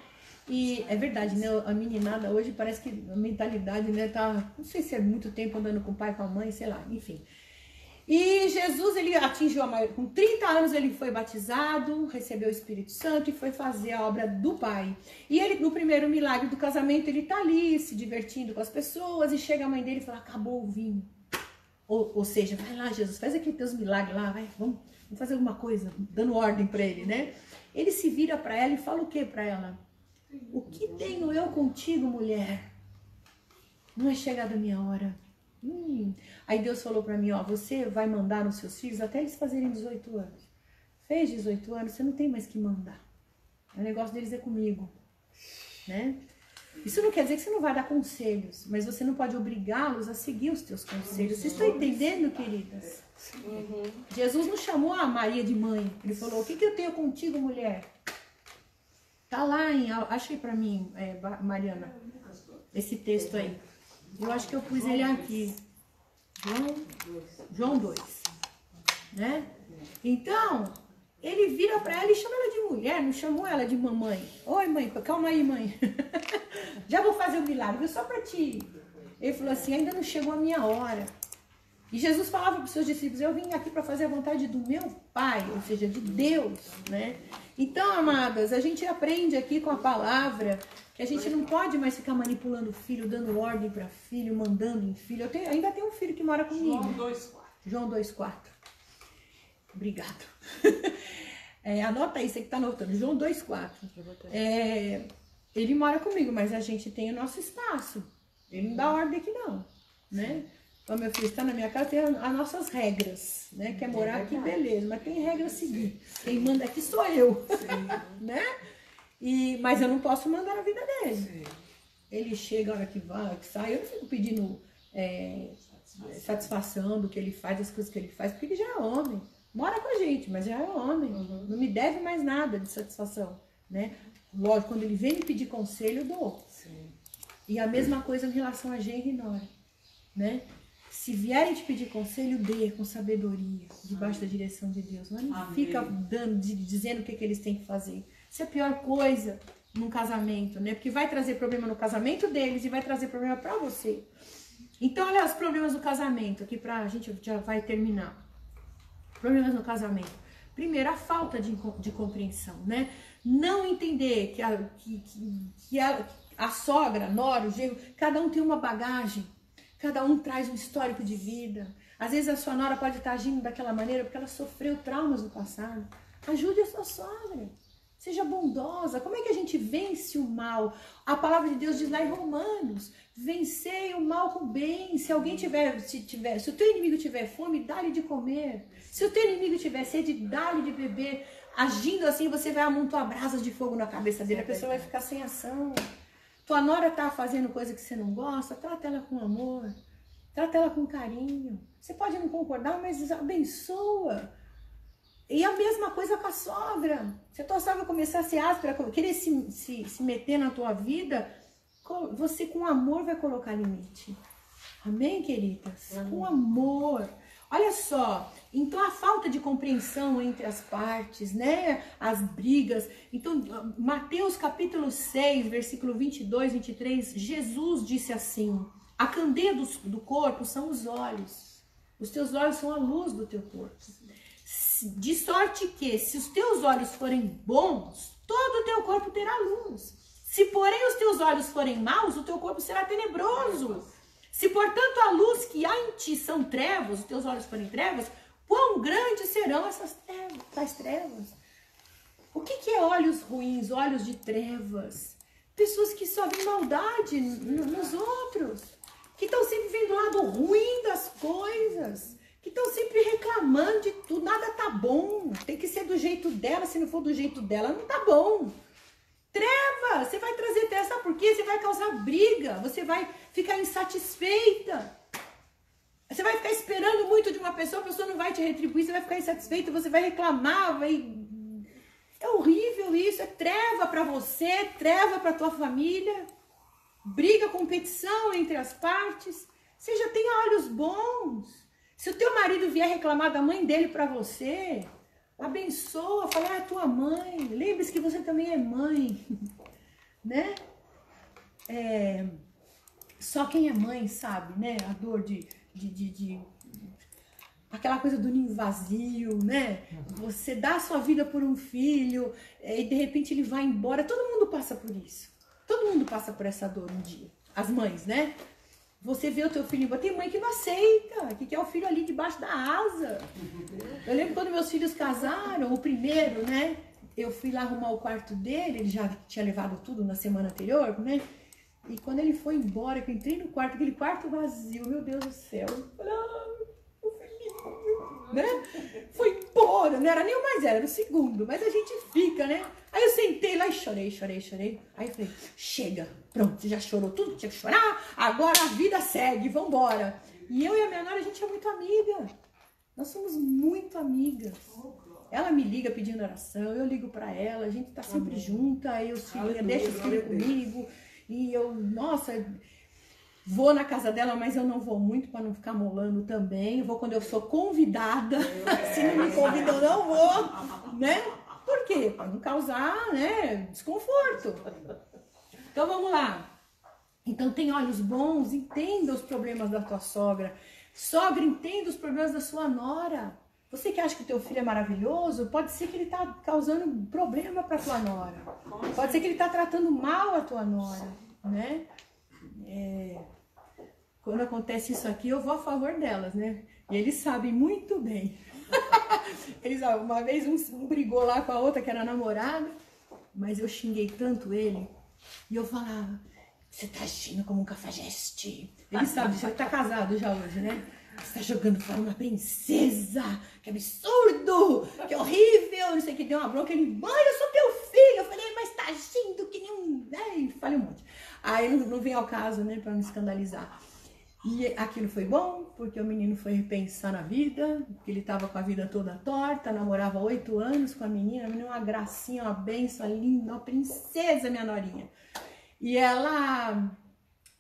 E é verdade, né? A meninada hoje parece que a mentalidade, né, tá... Não sei se é muito tempo andando com o pai, com a mãe, sei lá, enfim. E Jesus, ele atingiu a maioria. Com 30 anos ele foi batizado, recebeu o Espírito Santo e foi fazer a obra do Pai. E ele, no primeiro milagre do casamento, ele tá ali se divertindo com as pessoas e chega a mãe dele e fala, acabou o vinho. Ou seja, vai lá, Jesus, faz aqui teus milagres lá, vai, vamos fazer alguma coisa, dando ordem para ele, né? Ele se vira para ela e fala o que para ela? O que tenho eu contigo, mulher? Não é chegada a minha hora. Aí Deus falou para mim, ó, você vai mandar nos seus filhos até eles fazerem 18 anos. Fez 18 anos, você não tem mais que mandar. O negócio deles é comigo, né? Isso não quer dizer que você não vai dar conselhos, mas você não pode obrigá-los a seguir os teus conselhos. Vocês estão entendendo, queridas? Jesus não chamou a Maria de mãe. Ele falou, o que eu tenho contigo, mulher? Tá lá em... Achei pra mim, Mariana, esse texto aí. Eu acho que eu pus ele aqui. João 2. Né? Então, ele vira pra ela e chama ela de mulher, não chamou ela de mamãe. Oi, mãe, calma aí, mãe. Já vou fazer o milagre, só pra ti. Ele falou assim, ainda não chegou a minha hora. E Jesus falava para os seus discípulos, eu vim aqui para fazer a vontade do meu Pai, ou seja, de Deus, né? Então, amadas, a gente aprende aqui com a palavra que a gente não pode mais ficar manipulando o filho, dando ordem para filho, mandando em filho. Ainda tenho um filho que mora comigo. João 2,4. Obrigado. Anota aí, você que está anotando. João 2,4. Ele mora comigo, mas a gente tem o nosso espaço. Ele não dá ordem aqui não, né? Então, meu filho está na minha casa, tem as nossas regras, né? Quer morar aqui, beleza, mas tem regra a seguir. Quem manda aqui sou eu, né? Mas eu não posso mandar na vida dele. Sim. Ele chega a hora que vai, que sai, eu não fico pedindo satisfação do que ele faz, das coisas que ele faz, porque ele já é homem. Mora com a gente, mas já é homem. Não me deve mais nada de satisfação, né? Lógico, quando ele vem me pedir conselho, eu dou. Sim. E a mesma coisa em relação a genro e nora, né? Se vierem te pedir conselho, dê com sabedoria, debaixo da direção de Deus. Mas não fica dizendo o que eles têm que fazer. Isso é a pior coisa num casamento, né? Porque vai trazer problema no casamento deles e vai trazer problema pra você. Então, olha os problemas do casamento, aqui a gente já vai terminar. Problemas no casamento. Primeiro, a falta de compreensão, né? Não entender que a sogra, a nora, o genro, cada um tem uma bagagem. Cada um traz um histórico de vida. Às vezes a sua nora pode estar agindo daquela maneira porque ela sofreu traumas no passado. Ajude a sua sogra. Seja bondosa. Como é que a gente vence o mal? A palavra de Deus diz lá em Romanos: vencei o mal com o bem. Se alguém se o teu inimigo tiver fome, dá-lhe de comer. Se o teu inimigo tiver sede, dá-lhe de beber. Agindo assim, você vai amontoar brasas de fogo na cabeça dele. A pessoa vai ficar sem ação. Tua nora tá fazendo coisa que você não gosta, trata ela com amor, trata ela com carinho. Você pode não concordar, mas abençoa. E a mesma coisa com a sogra. Se a tua sogra começar a ser áspera, querer se meter na tua vida, você com amor vai colocar limite. Amém, queridas? Amém. Com amor. Olha só, então a falta de compreensão entre as partes, né, as brigas. Então, Mateus capítulo 6, versículo 22, 23, Jesus disse assim: a candeia do corpo são os olhos. Os teus olhos são a luz do teu corpo. De sorte que, se os teus olhos forem bons, todo o teu corpo terá luz. Se, porém, os teus olhos forem maus, o teu corpo será tenebroso. Se, portanto, a luz que há em ti são trevas, os teus olhos forem trevas, quão grandes serão essas trevas? O que é olhos ruins, olhos de trevas? Pessoas que só veem maldade nos outros, que estão sempre vendo o lado ruim das coisas, que estão sempre reclamando de tudo, nada tá bom, tem que ser do jeito dela, se não for do jeito dela, não tá bom. Treva, você vai trazer treva, sabe por quê? Você vai causar briga, você vai ficar insatisfeita. Você vai ficar esperando muito de uma pessoa, a pessoa não vai te retribuir, você vai ficar insatisfeita, você vai reclamar, É horrível isso, é treva para você, treva para tua família. Briga, competição entre as partes. Você já tem olhos bons. Se o teu marido vier reclamar da mãe dele para você, abençoa, fala, é tua mãe. Lembre-se que você também é mãe, né? Só quem é mãe sabe, né? A dor de aquela coisa do ninho vazio, né? Você dá a sua vida por um filho e de repente ele vai embora. Todo mundo passa por isso. Todo mundo passa por essa dor um dia. As mães, né? Você vê o teu filho embora. Tem mãe que não aceita, que quer o filho ali debaixo da asa. Eu lembro quando meus filhos casaram, o primeiro, né? Eu fui lá arrumar o quarto dele, ele já tinha levado tudo na semana anterior, né? E quando ele foi embora, que eu entrei no quarto, aquele quarto vazio, meu Deus do céu. Eu falei, o filhinho, né? Foi embora, não era nem o mais velho, era o segundo, mas a gente fica, né? Aí eu sentei lá e chorei. Aí eu falei, chega, pronto, você já chorou tudo que tinha que chorar, agora a vida segue, vambora. E eu e a minha nora, a gente é muito amiga. Nós somos muito amigas. Ela me liga pedindo oração, eu ligo pra ela, a gente tá sempre junta, aí os filhos, deixa os filhos comigo. E eu, nossa, vou na casa dela, mas eu não vou muito para não ficar molando também. Eu vou quando eu sou convidada. Se não me convida, eu não vou, né? Por quê? Para não causar, né, desconforto. Então vamos lá. Então tem olhos bons, entenda os problemas da tua sogra. Sogra, entenda os problemas da sua nora. Você que acha que o teu filho é maravilhoso, pode ser que ele está causando problema para tua nora. Pode ser que ele está tratando mal a tua nora, né? Quando acontece isso aqui, eu vou a favor delas, né? E eles sabem muito bem. Uma vez um brigou lá com a outra, que era namorada, mas eu xinguei tanto ele, e eu falava, você tá agindo como um cafajeste. Ele sabe, você tá casado já hoje, né? Você tá jogando fora uma princesa, que absurdo, que horrível, não sei o que, deu uma bronca, ele, mãe, eu sou teu filho. Eu falei, mas tá agindo que nem um... Falei um monte. Aí não vem ao caso, né, pra não escandalizar. E aquilo foi bom, porque o menino foi repensar na vida, porque ele estava com a vida toda torta, namorava 8 anos com a menina uma gracinha, uma benção, linda, uma princesa, minha norinha. E ela...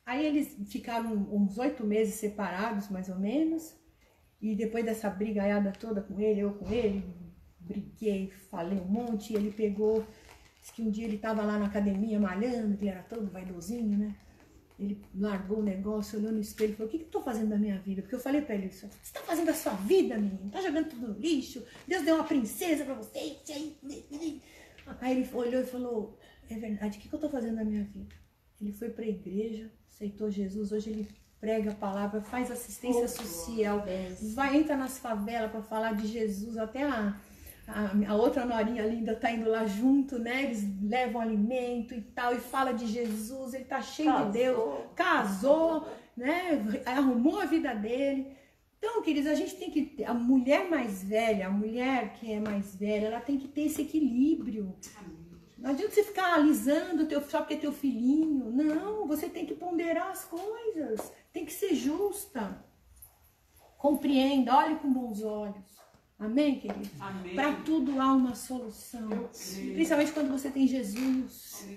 Aí eles ficaram uns 8 meses separados, mais ou menos, e depois dessa brigaiada toda com ele, eu com ele, briguei, falei um monte, e ele pegou, disse que um dia ele estava lá na academia malhando, ele era todo vaidosinho, né? Ele largou o negócio, olhou no espelho e falou, o que eu tô fazendo da minha vida? Porque eu falei pra ele, você tá fazendo da sua vida, menino? Tá jogando tudo no lixo? Deus deu uma princesa pra você. Aí ele olhou e falou, é verdade, o que eu tô fazendo da minha vida? Ele foi pra igreja, aceitou Jesus, hoje ele prega a palavra, faz assistência social, entra nas favelas para falar de Jesus, até a outra norinha linda tá indo lá junto, né? Eles levam alimento e tal, e fala de Jesus, ele tá cheio de Deus, casou, né? Arrumou a vida dele. Então, queridos, a gente tem que ter, a mulher mais velha, a mulher que é mais velha, ela tem que ter esse equilíbrio. Não adianta você ficar alisando só porque é teu filhinho. Não, você tem que ponderar as coisas. Tem que ser justa. Compreenda, olhe com bons olhos. Amém, querido? Para tudo há uma solução. Principalmente quando você tem Jesus.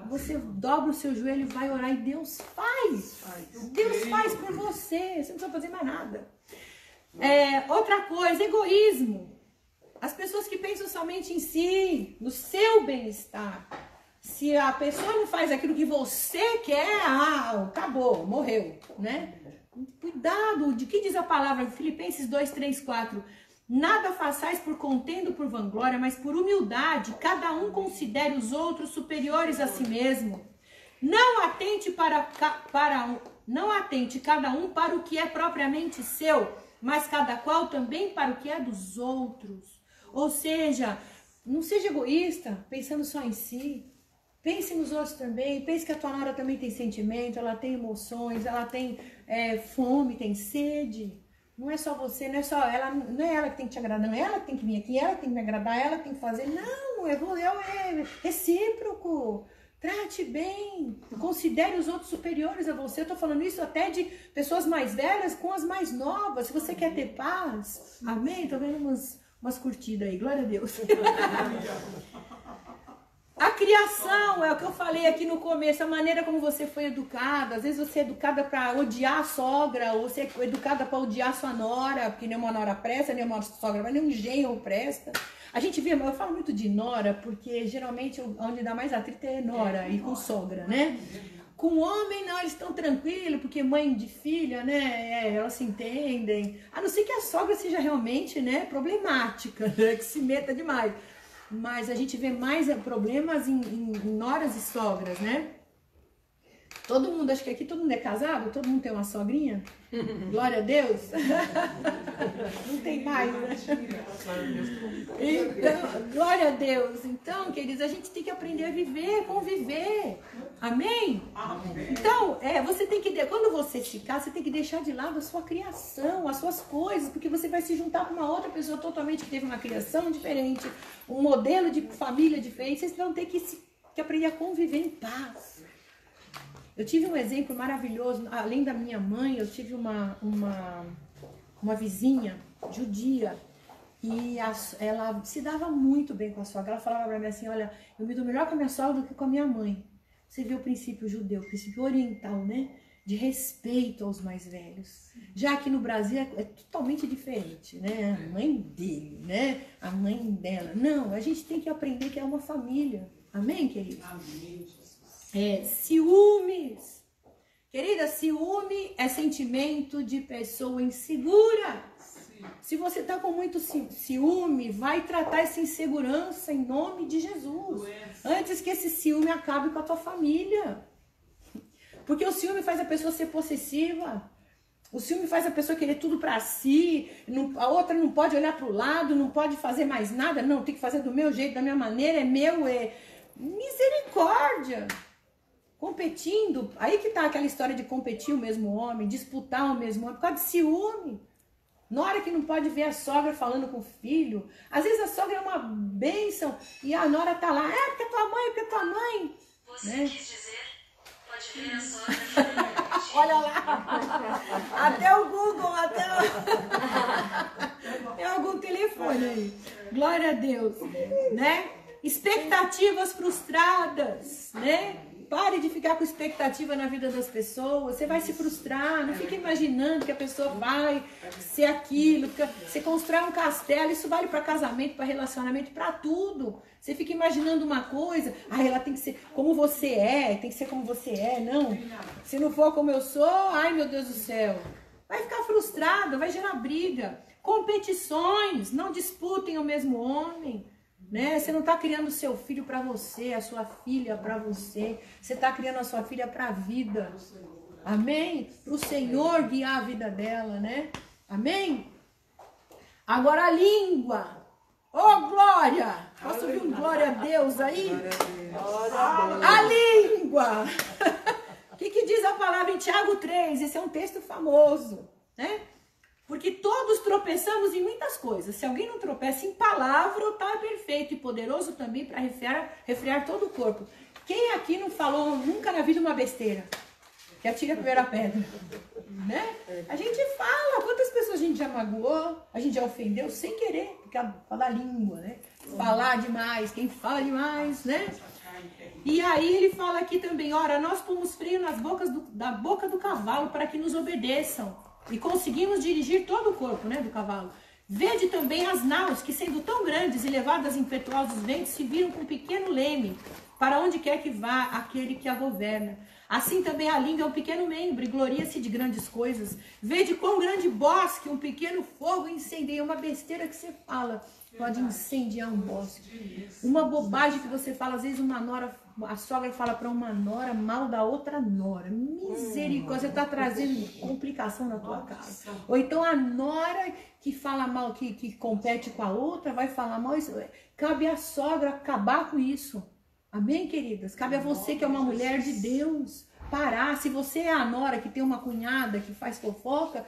Você dobra o seu joelho e vai orar e Deus faz. Deus faz por você. Você não precisa fazer mais nada. Outra coisa, egoísmo. As pessoas que pensam somente em si, no seu bem-estar. Se a pessoa não faz aquilo que você quer, acabou, morreu, né? Cuidado, de que diz a palavra? Filipenses 2, 3, 4. Nada façais por contenda ou por vanglória, mas por humildade, cada um considere os outros superiores a si mesmo. Não atente não atente cada um para o que é propriamente seu, mas cada qual também para o que é dos outros. Ou seja, não seja egoísta, pensando só em si. Pense nos outros também. Pense que a tua nora também tem sentimento, ela tem emoções, ela tem fome, tem sede. Não é só você, não é ela que tem que te agradar, não é ela que tem que vir aqui, ela que tem que me agradar, ela que tem que fazer. Não, é recíproco. Trate bem, considere os outros superiores a você. Eu tô falando isso até de pessoas mais velhas com as mais novas. Se você quer ter paz, amém? Tô vendo umas curtidas aí, glória a Deus. A criação, é o que eu falei aqui no começo, a maneira como você foi educada. Às vezes você é educada para odiar a sogra, ou você é educada para odiar a sua nora, porque nenhuma nora presta, nenhuma sogra, mas nenhum genro presta. A gente vê, eu falo muito de nora, porque geralmente onde dá mais atrito é nora e com sogra, né? Com homem, não, eles estão tranquilos, porque mãe de filha, né, elas se entendem. A não ser que a sogra seja realmente, né, problemática, né, que se meta demais. Mas a gente vê mais problemas em noras e sogras, né? Todo mundo, acho que aqui todo mundo é casado, todo mundo tem uma sogrinha. Glória a Deus. Não tem mais, né? Então, glória a Deus. Então, queridos, a gente tem que aprender a viver, conviver. Amém? Então, você tem que, quando você se casa, você tem que deixar de lado a sua criação, as suas coisas, porque você vai se juntar com uma outra pessoa totalmente que teve uma criação diferente, um modelo de família diferente. Vocês vão ter que aprender a conviver em paz. Eu tive um exemplo maravilhoso, além da minha mãe, eu tive uma vizinha judia e ela se dava muito bem com a sogra. Ela falava pra mim assim, olha, eu me dou melhor com a minha sogra do que com a minha mãe. Você vê o princípio judeu, o princípio oriental, né? De respeito aos mais velhos. Já aqui no Brasil é totalmente diferente, né? A mãe dele, né? A mãe dela. Não, a gente tem que aprender que é uma família. Amém, querido? Amém. Ciúmes. Querida, ciúme é sentimento de pessoa insegura. Sim. Se você está com muito ciúme, vai tratar essa insegurança em nome de Jesus. Antes que esse ciúme acabe com a tua família. Porque o ciúme faz a pessoa ser possessiva. O ciúme faz a pessoa querer tudo para si. A outra não pode olhar para o lado, não pode fazer mais nada. Não, tem que fazer do meu jeito, da minha maneira, é meu, misericórdia. Competindo, aí que tá aquela história de competir o mesmo homem, disputar o mesmo homem, por causa de ciúme. Na hora que não pode ver a sogra falando com o filho, às vezes a sogra é uma bênção e a nora tá lá, porque é tua mãe, porque é tua mãe. Você quis dizer, pode ver a sogra Olha lá. Até o Google, tem algum telefone aí. Glória a Deus, né? Expectativas frustradas, né? Pare de ficar com expectativa na vida das pessoas. Você vai se frustrar. Não fique imaginando que a pessoa vai ser aquilo. Você constrói um castelo. Isso vale para casamento, para relacionamento, para tudo. Você fica imaginando uma coisa. Ela tem que ser como você é. Tem que ser como você é. Não. Se não for como eu sou, ai meu Deus do céu. Vai ficar frustrado. Vai gerar briga. Competições. Não disputem o mesmo homem. Né? Você não está criando seu filho para você, a sua filha para você. Você está criando a sua filha para a vida. Amém? Para o Senhor guiar a vida dela, né? Amém? Agora a língua. Oh, glória! Posso ouvir um glória a Deus aí? A língua. O que diz a palavra em Tiago 3? Esse é um texto famoso, né? Porque todos tropeçamos em muitas coisas. Se alguém não tropeça em palavra, o tal é perfeito e poderoso também para refrear todo o corpo. Quem aqui não falou nunca na vida uma besteira? Que atire a primeira pedra. Né? A gente fala. Quantas pessoas a gente já magoou, a gente já ofendeu sem querer, porque fala a língua, né? Falar demais, quem fala demais, né? E aí ele fala aqui também, ora, nós pomos freio da boca do cavalo para que nos obedeçam. E conseguimos dirigir todo o corpo, né, do cavalo. Vede também as naus, que sendo tão grandes e levadas impetuosos ventos, se viram com um pequeno leme, para onde quer que vá aquele que a governa. Assim também a língua é um pequeno membro, e gloria-se de grandes coisas. Vede quão grande bosque um pequeno fogo incendeia. Uma besteira que você fala pode incendiar um bosque. Uma bobagem que você fala, às vezes uma nora, a sogra fala para uma nora mal da outra nora. Misericórdia, você está trazendo complicação na tua casa. Ou então a nora que fala mal, que compete com a outra, vai falar mal. Cabe à sogra acabar com isso. Amém, queridas? Cabe a você que é uma mulher de Deus parar. Se você é a nora que tem uma cunhada que faz fofoca,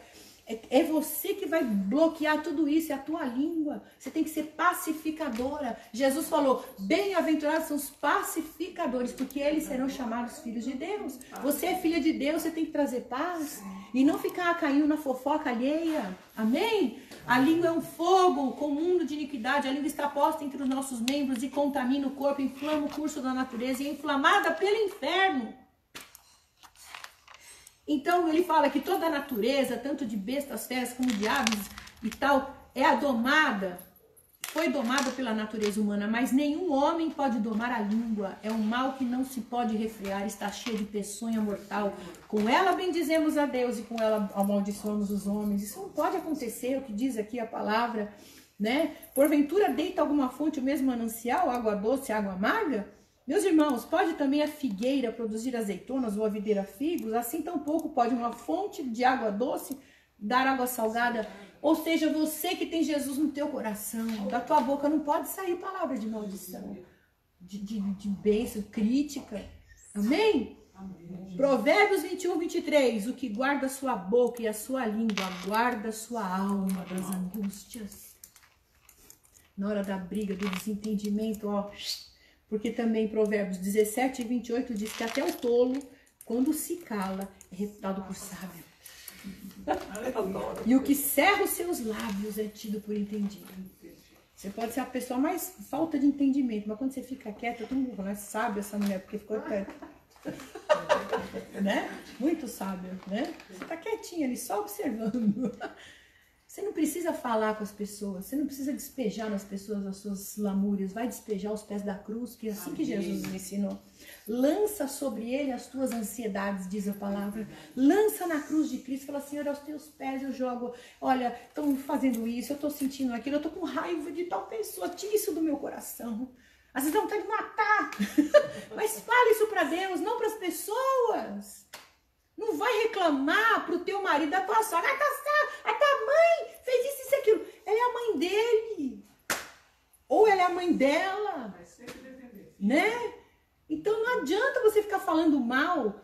é você que vai bloquear tudo isso, é a tua língua. Você tem que ser pacificadora. Jesus falou, bem-aventurados são os pacificadores, porque eles serão chamados filhos de Deus. Você é filha de Deus, você tem que trazer paz e não ficar caindo na fofoca alheia. Amém? A língua é um fogo com um mundo de iniquidade. A língua está posta entre os nossos membros e contamina o corpo, inflama o curso da natureza e é inflamada pelo inferno. Então ele fala que toda a natureza, tanto de bestas, feras como de aves e tal, foi domada pela natureza humana, mas nenhum homem pode domar a língua. É um mal que não se pode refrear, está cheio de peçonha mortal. Com ela bendizemos a Deus e com ela amaldiçoamos os homens. Isso não pode acontecer, é o que diz aqui a palavra, né? Porventura deita alguma fonte o mesmo manancial, água doce, água amarga? Meus irmãos, pode também a figueira produzir azeitonas ou a videira figos? Assim tampouco pode uma fonte de água doce dar água salgada. Ou seja, você que tem Jesus no teu coração, da tua boca não pode sair palavra de maldição, de bênção, crítica. Amém? Provérbios 21, 23. O que guarda a sua boca e a sua língua, guarda a sua alma das angústias. Na hora da briga, do desentendimento, ó... Porque também Provérbios 17 e 28 diz que até o tolo, quando se cala, é reputado por sábio. E o que cerra os seus lábios é tido por entendido. Você pode ser a pessoa mais falta de entendimento, mas quando você fica quieta, todo mundo fala, é sábio essa mulher, porque ficou quieta. Né? Muito sábio, né? Você tá quietinha ali, só observando. Você não precisa falar com as pessoas, você não precisa despejar nas pessoas as suas lamúrias, vai despejar aos pés da cruz, que é assim que Jesus nos ensinou. Lança sobre ele as tuas ansiedades, diz a palavra. Lança na cruz de Cristo, fala, Senhor, aos teus pés eu jogo. Olha, estão fazendo isso, eu estou sentindo aquilo, eu estou com raiva de tal pessoa, tira isso do meu coração. Às vezes dá vontade de matar, mas fala isso para Deus, não para as pessoas. Não vai reclamar pro teu marido, da tua sogra. A tua mãe fez isso e aquilo. Ela é a mãe dele. Ou ela é a mãe dela. Né? Então não adianta você ficar falando mal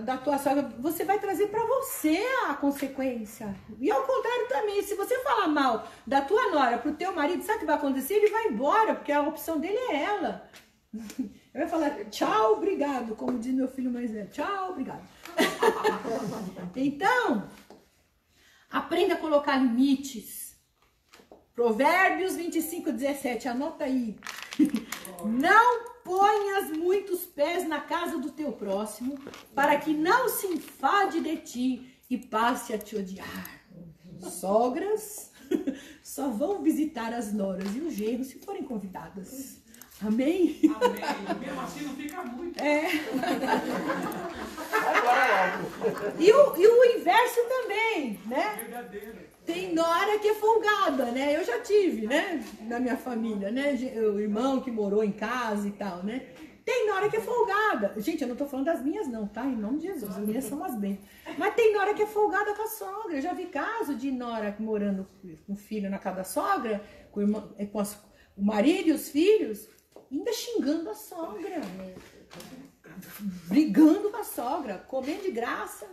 da tua sogra. Você vai trazer para você a consequência. E ao contrário também, se você falar mal da tua nora pro teu marido, sabe o que vai acontecer? Ele vai embora, porque a opção dele é ela. Eu ia falar tchau, obrigado, como diz meu filho mais velho. Tchau, obrigado. Então, aprenda a colocar limites. Provérbios 25:17, anota aí. Não ponhas muitos pés na casa do teu próximo, para que não se enfade de ti e passe a te odiar. Sogras só vão visitar as noras e os genros se forem convidadas. Amém? Amém. Mesmo assim não fica muito. E o inverso também, né? Verdadeiro. Tem nora que é folgada, né? Eu já tive, né? Na minha família, né? O irmão que morou em casa e tal, né? Tem nora que é folgada. Gente, eu não tô falando das minhas não, tá? Em nome de Jesus, as minhas são as bem. Mas tem nora que é folgada com a sogra. Eu já vi caso de nora morando com o filho na casa da sogra, com o marido e os filhos, ainda xingando a sogra. Brigando com a sogra, comendo de graça.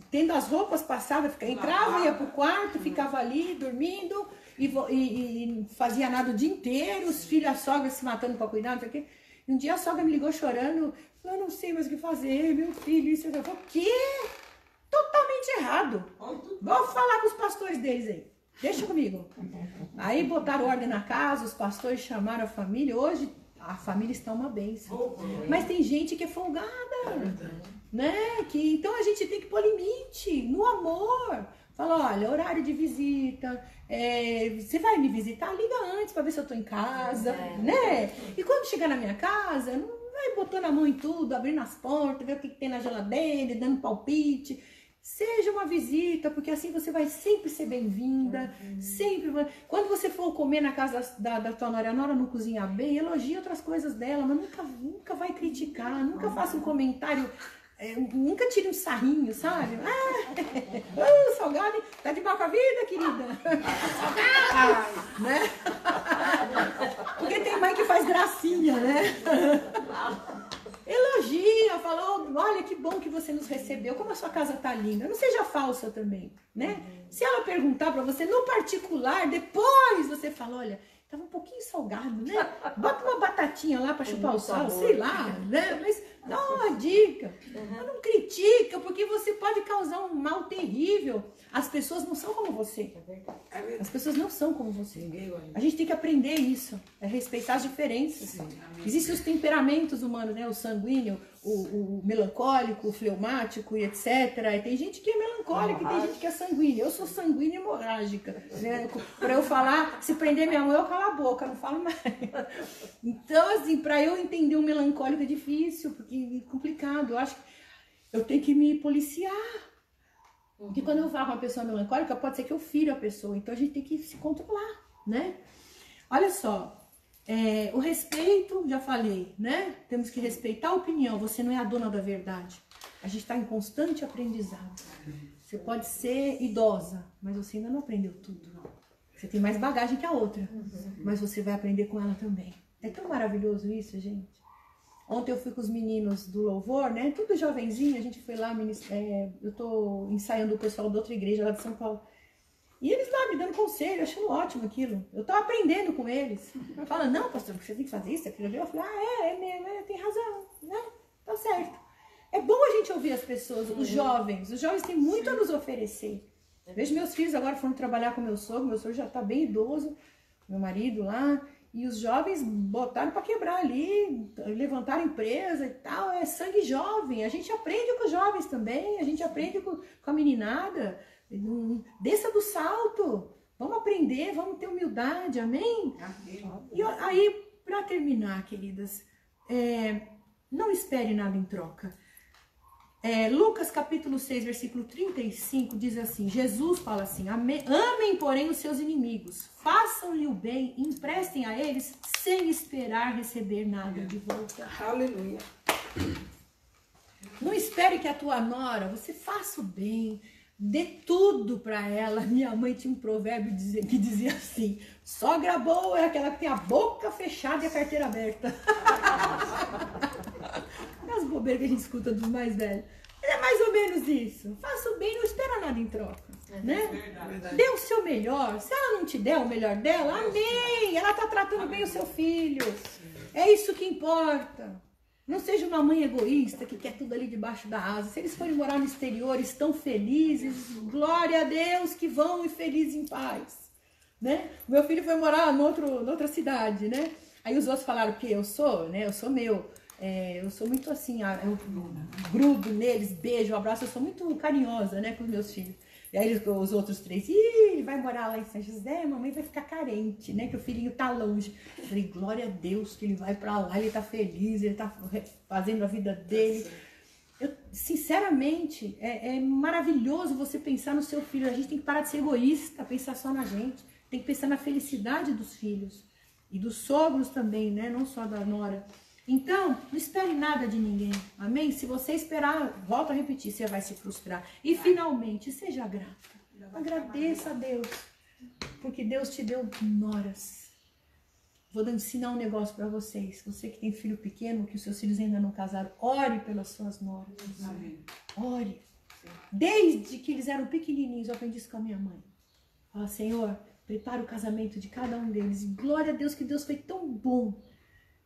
Tendo as roupas passadas, entrava, ia pro quarto, ficava ali dormindo e fazia nada o dia inteiro, os filhos e a sogra se matando para cuidar, não sei o quê. E um dia a sogra me ligou chorando, eu não sei mais o que fazer, meu filho, isso, eu falei, o quê? Totalmente errado. Vou falar com os pastores deles aí, deixa comigo. Aí botaram ordem na casa, os pastores chamaram a família, hoje a família está uma bênção. Mas tem gente que é folgada, né? Então a gente tem que pôr limite no amor. Fala, olha, horário de visita, você vai me visitar? Liga antes para ver se eu tô em casa, né? E quando chegar na minha casa, não vai botando a mão em tudo, abrindo as portas, ver o que tem na geladeira, dando palpite. Seja uma visita, porque assim você vai sempre ser bem-vinda, sempre. Quando você for comer na casa da tua nora, a nora não cozinha bem, elogie outras coisas dela, mas nunca vai criticar, nunca faça um comentário, nunca tire um sarrinho, sabe? Salgado, tá de mal com a vida, querida? Né? Porque tem mãe que faz gracinha, né? Elogia, falou, olha que bom que você nos recebeu, como a sua casa tá linda. Não seja falsa também, né? Se ela perguntar pra você no particular, depois você fala, olha, tava um pouquinho salgado, né? Bota uma batatinha lá pra chupar o sal, sei lá, né? Mas dá uma dica. Não critica, porque você pode causar um mal terrível. As pessoas não são como você. As pessoas não são como você. A gente tem que aprender isso, respeitar as diferenças. Existem os temperamentos humanos, né? O sanguíneo, o melancólico, o fleumático e etc. E tem gente que é melancólica e tem gente que é sanguínea. Eu sou sanguínea hemorrágica, né? Para eu falar, se prender minha mão, eu calo a boca, não falo mais. Então, assim, para eu entender um melancólico é difícil, porque é complicado. Eu acho que eu tenho que me policiar. Porque quando eu falo com uma pessoa melancólica, pode ser que eu fire a pessoa. Então a gente tem que se controlar, né? Olha só, o respeito, já falei, né? Temos que respeitar a opinião. Você não é a dona da verdade. A gente está em constante aprendizado. Você pode ser idosa, mas você ainda não aprendeu tudo. Você tem mais bagagem que a outra, mas você vai aprender com ela também. É tão maravilhoso isso, gente. Ontem eu fui com os meninos do louvor, né? Tudo jovenzinho, a gente foi lá, eu tô ensaiando o pessoal da outra igreja lá de São Paulo. E eles lá me dando conselho, achando ótimo aquilo. Eu tô aprendendo com eles. Fala, não, pastor, você tem que fazer isso, aquilo. Eu falei, é mesmo, tem razão, né? Tá certo. É bom a gente ouvir as pessoas, os jovens têm muito a nos oferecer. Vejo meus filhos agora foram trabalhar com meu sogro já tá bem idoso, meu marido lá. E os jovens botaram para quebrar ali, levantaram empresa e tal. É sangue jovem. A gente aprende com os jovens também. A gente aprende com a meninada. Desça do salto. Vamos aprender, vamos ter humildade. Amém? E aí, para terminar, queridas, não espere nada em troca. Lucas capítulo 6, versículo 35 diz assim, Jesus fala assim, amem porém os seus inimigos, façam-lhe o bem, emprestem a eles sem esperar receber nada de volta. Aleluia. Não espere que a tua nora, você faça o bem, dê tudo para ela. Minha mãe tinha um provérbio que dizia assim, sogra boa é aquela que tem a boca fechada e a carteira aberta. As bobeiras que a gente escuta dos mais velhos. Mas é mais ou menos isso. Faça o bem, não espera nada em troca. Né? Verdade. Dê o seu melhor. Se ela não te der o melhor dela, amém. Ela está tratando bem o seu filho. É isso que importa. Não seja uma mãe egoísta que quer tudo ali debaixo da asa. Se eles forem morar no exterior, estão felizes, glória a Deus que vão e felizes em paz. Né? Meu filho foi morar noutra cidade, né? Aí os outros falaram que eu sou, né? Eu sou meu. Eu sou muito assim, eu grudo neles, beijo, abraço, eu sou muito carinhosa, né, com os meus filhos. E aí os outros 3, ele vai morar lá em São José, a mamãe vai ficar carente, né, que o filhinho tá longe. Eu falei, glória a Deus que ele vai pra lá, ele tá feliz, ele tá fazendo a vida dele. Sinceramente, é maravilhoso você pensar no seu filho. A gente tem que parar de ser egoísta, pensar só na gente. Tem que pensar na felicidade dos filhos. E dos sogros também, né, não só da nora. Então, não espere nada de ninguém, amém? Se você esperar, volto a repetir, você vai se frustrar. E finalmente, seja grata. Agradeça a Deus, porque Deus te deu noras. Vou ensinar um negócio para vocês. Você que tem filho pequeno, que os seus filhos ainda não casaram, ore pelas suas noras. Ore. Desde que eles eram pequenininhos, eu aprendi isso com a minha mãe. Fala, Senhor, prepara o casamento de cada um deles. E glória a Deus que Deus foi tão bom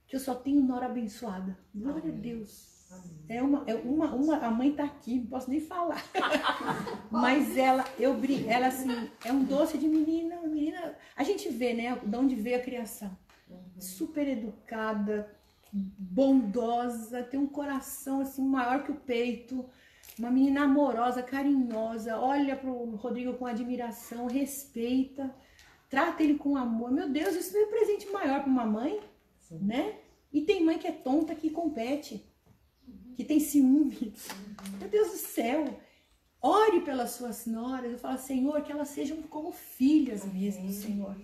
que eu só tenho nora abençoada. Glória a Deus. A mãe tá aqui, não posso nem falar. Mas ela assim, é um doce de menina. A gente vê, né, de onde veio a criação. Super educada, bondosa, tem um coração assim maior que o peito. Uma menina amorosa, carinhosa, olha pro Rodrigo com admiração, respeita, trata ele com amor. Meu Deus, isso não é presente maior para uma mãe? Né? E tem mãe que é tonta, que compete, que tem ciúme. Meu Deus do céu, ore pelas suas noras. Eu falo, Senhor, que elas sejam como filhas mesmo, Senhor.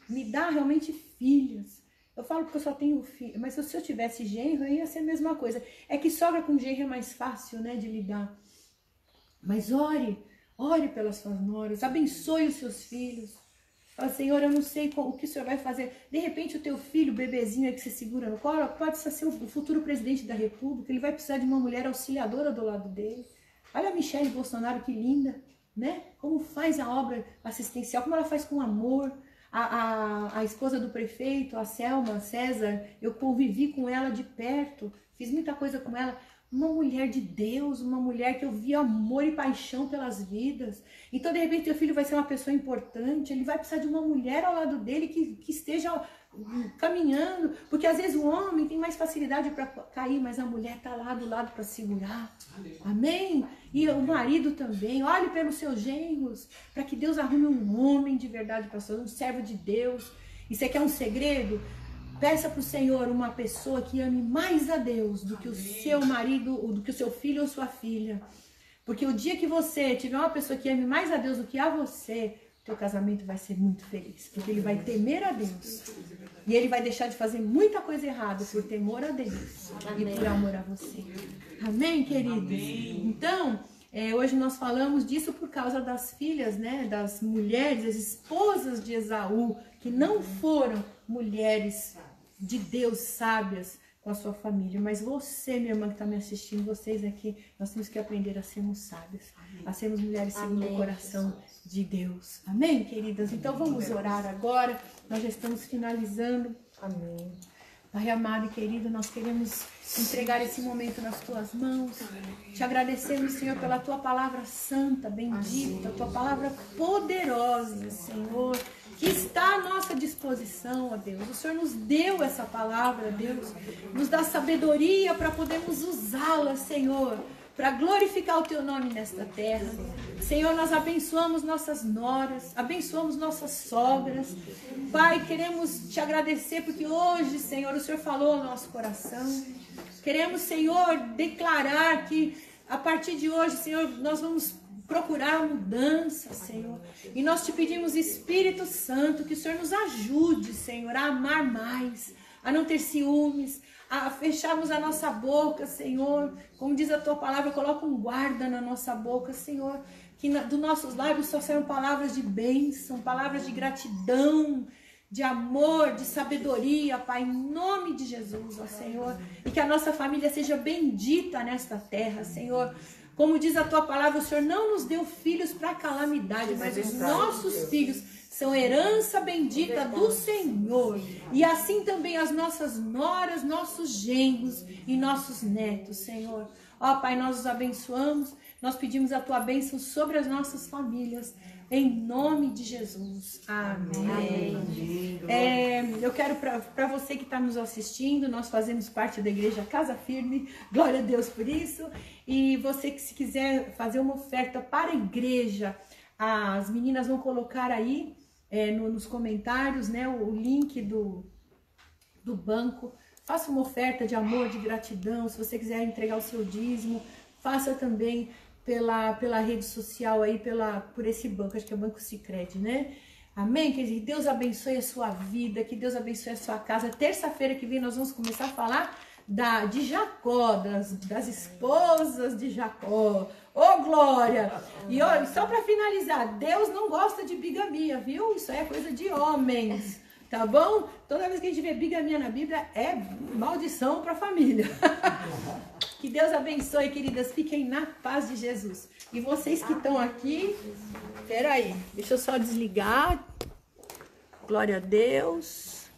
Me dá realmente filhas. Eu falo porque eu só tenho filho, mas se eu tivesse genro, ia ser a mesma coisa. É que sogra com genro é mais fácil, né, de lidar. Mas ore pelas suas noras, abençoe os seus filhos. Fala, Senhor, eu não sei o que o Senhor vai fazer. De repente o teu filho, o bebezinho aí que você segura no colo, pode ser o futuro presidente da República. Ele vai precisar de uma mulher auxiliadora do lado dele. Olha a Michele Bolsonaro, que linda, né? Como faz a obra assistencial, como ela faz com amor. A esposa do prefeito, a Selma César, eu convivi com ela de perto, fiz muita coisa com ela. Uma mulher de Deus, uma mulher que eu vi amor e paixão pelas vidas. Então, de repente, teu filho vai ser uma pessoa importante, ele vai precisar de uma mulher ao lado dele que esteja caminhando, porque às vezes o homem tem mais facilidade para cair, mas a mulher está lá do lado para segurar. Amém? E o marido também, olhe pelos seus genros, para que Deus arrume um homem de verdade para você, um servo de Deus. E você quer um segredo? Peça para o Senhor uma pessoa que ame mais a Deus do que o seu marido, do que o seu filho ou sua filha. Porque o dia que você tiver uma pessoa que ame mais a Deus do que a você, teu casamento vai ser muito feliz. Porque ele vai temer a Deus. E ele vai deixar de fazer muita coisa errada por temor a Deus. Amém. E por amor a você. Amém, queridos? Amém. Então, hoje nós falamos disso por causa das filhas, né? Das mulheres, as esposas de Esaú, que não foram mulheres de Deus sábias com a sua família. Mas você, minha irmã que está me assistindo, vocês aqui, nós temos que aprender a sermos sábias. Amém. A sermos mulheres segundo o coração de Deus. Amém, queridas? Então vamos orar agora. Nós já estamos finalizando. Amém. Pai amado e querido, nós queremos entregar esse momento nas tuas mãos. Te agradecemos, Senhor, pela tua palavra santa, bendita, tua palavra poderosa, Senhor, que está à nossa disposição, ó Deus. O Senhor nos deu essa palavra, Deus. Nos dá sabedoria para podermos usá-la, Senhor, para glorificar o teu nome nesta terra. Senhor, nós abençoamos nossas noras, abençoamos nossas sogras. Pai, queremos te agradecer porque hoje, Senhor, o Senhor falou ao nosso coração. Queremos, Senhor, declarar que a partir de hoje, Senhor, nós vamos procurar mudança, Senhor. E nós te pedimos, Espírito Santo, que o Senhor nos ajude, Senhor, a amar mais, a não ter ciúmes, a fecharmos a nossa boca, Senhor. Como diz a tua palavra, coloca um guarda na nossa boca, Senhor. Que dos nossos lábios só saiam palavras de bênção, palavras de gratidão, de amor, de sabedoria, Pai, em nome de Jesus, ó Senhor. E que a nossa família seja bendita nesta terra, Senhor. Como diz a tua palavra, o Senhor não nos deu filhos para calamidade, mas os nossos filhos são herança bendita do Senhor. E assim também as nossas noras, nossos genros e nossos netos, Senhor. Ó Pai, nós os abençoamos, nós pedimos a tua bênção sobre as nossas famílias, em nome de Jesus. Amém. Eu quero, para você que está nos assistindo, nós fazemos parte da Igreja Casa Firme, glória a Deus por isso. E você que se quiser fazer uma oferta para a igreja, as meninas vão colocar aí nos comentários, né, o link do banco. Faça uma oferta de amor, de gratidão. Se você quiser entregar o seu dízimo, faça também pela rede social aí, por esse banco, acho que é o Banco Sicredi, né? Amém? Que Deus abençoe a sua vida, que Deus abençoe a sua casa. Terça-feira que vem nós vamos começar a falar de Jacó, das esposas de Jacó. Ô, glória! E ó, só para finalizar, Deus não gosta de bigamia, viu? Isso é coisa de homens, tá bom? Toda vez que a gente vê bigamia na Bíblia, é maldição para a família. Que Deus abençoe, queridas. Fiquem na paz de Jesus. E vocês que estão aqui, peraí, deixa eu só desligar. Glória a Deus.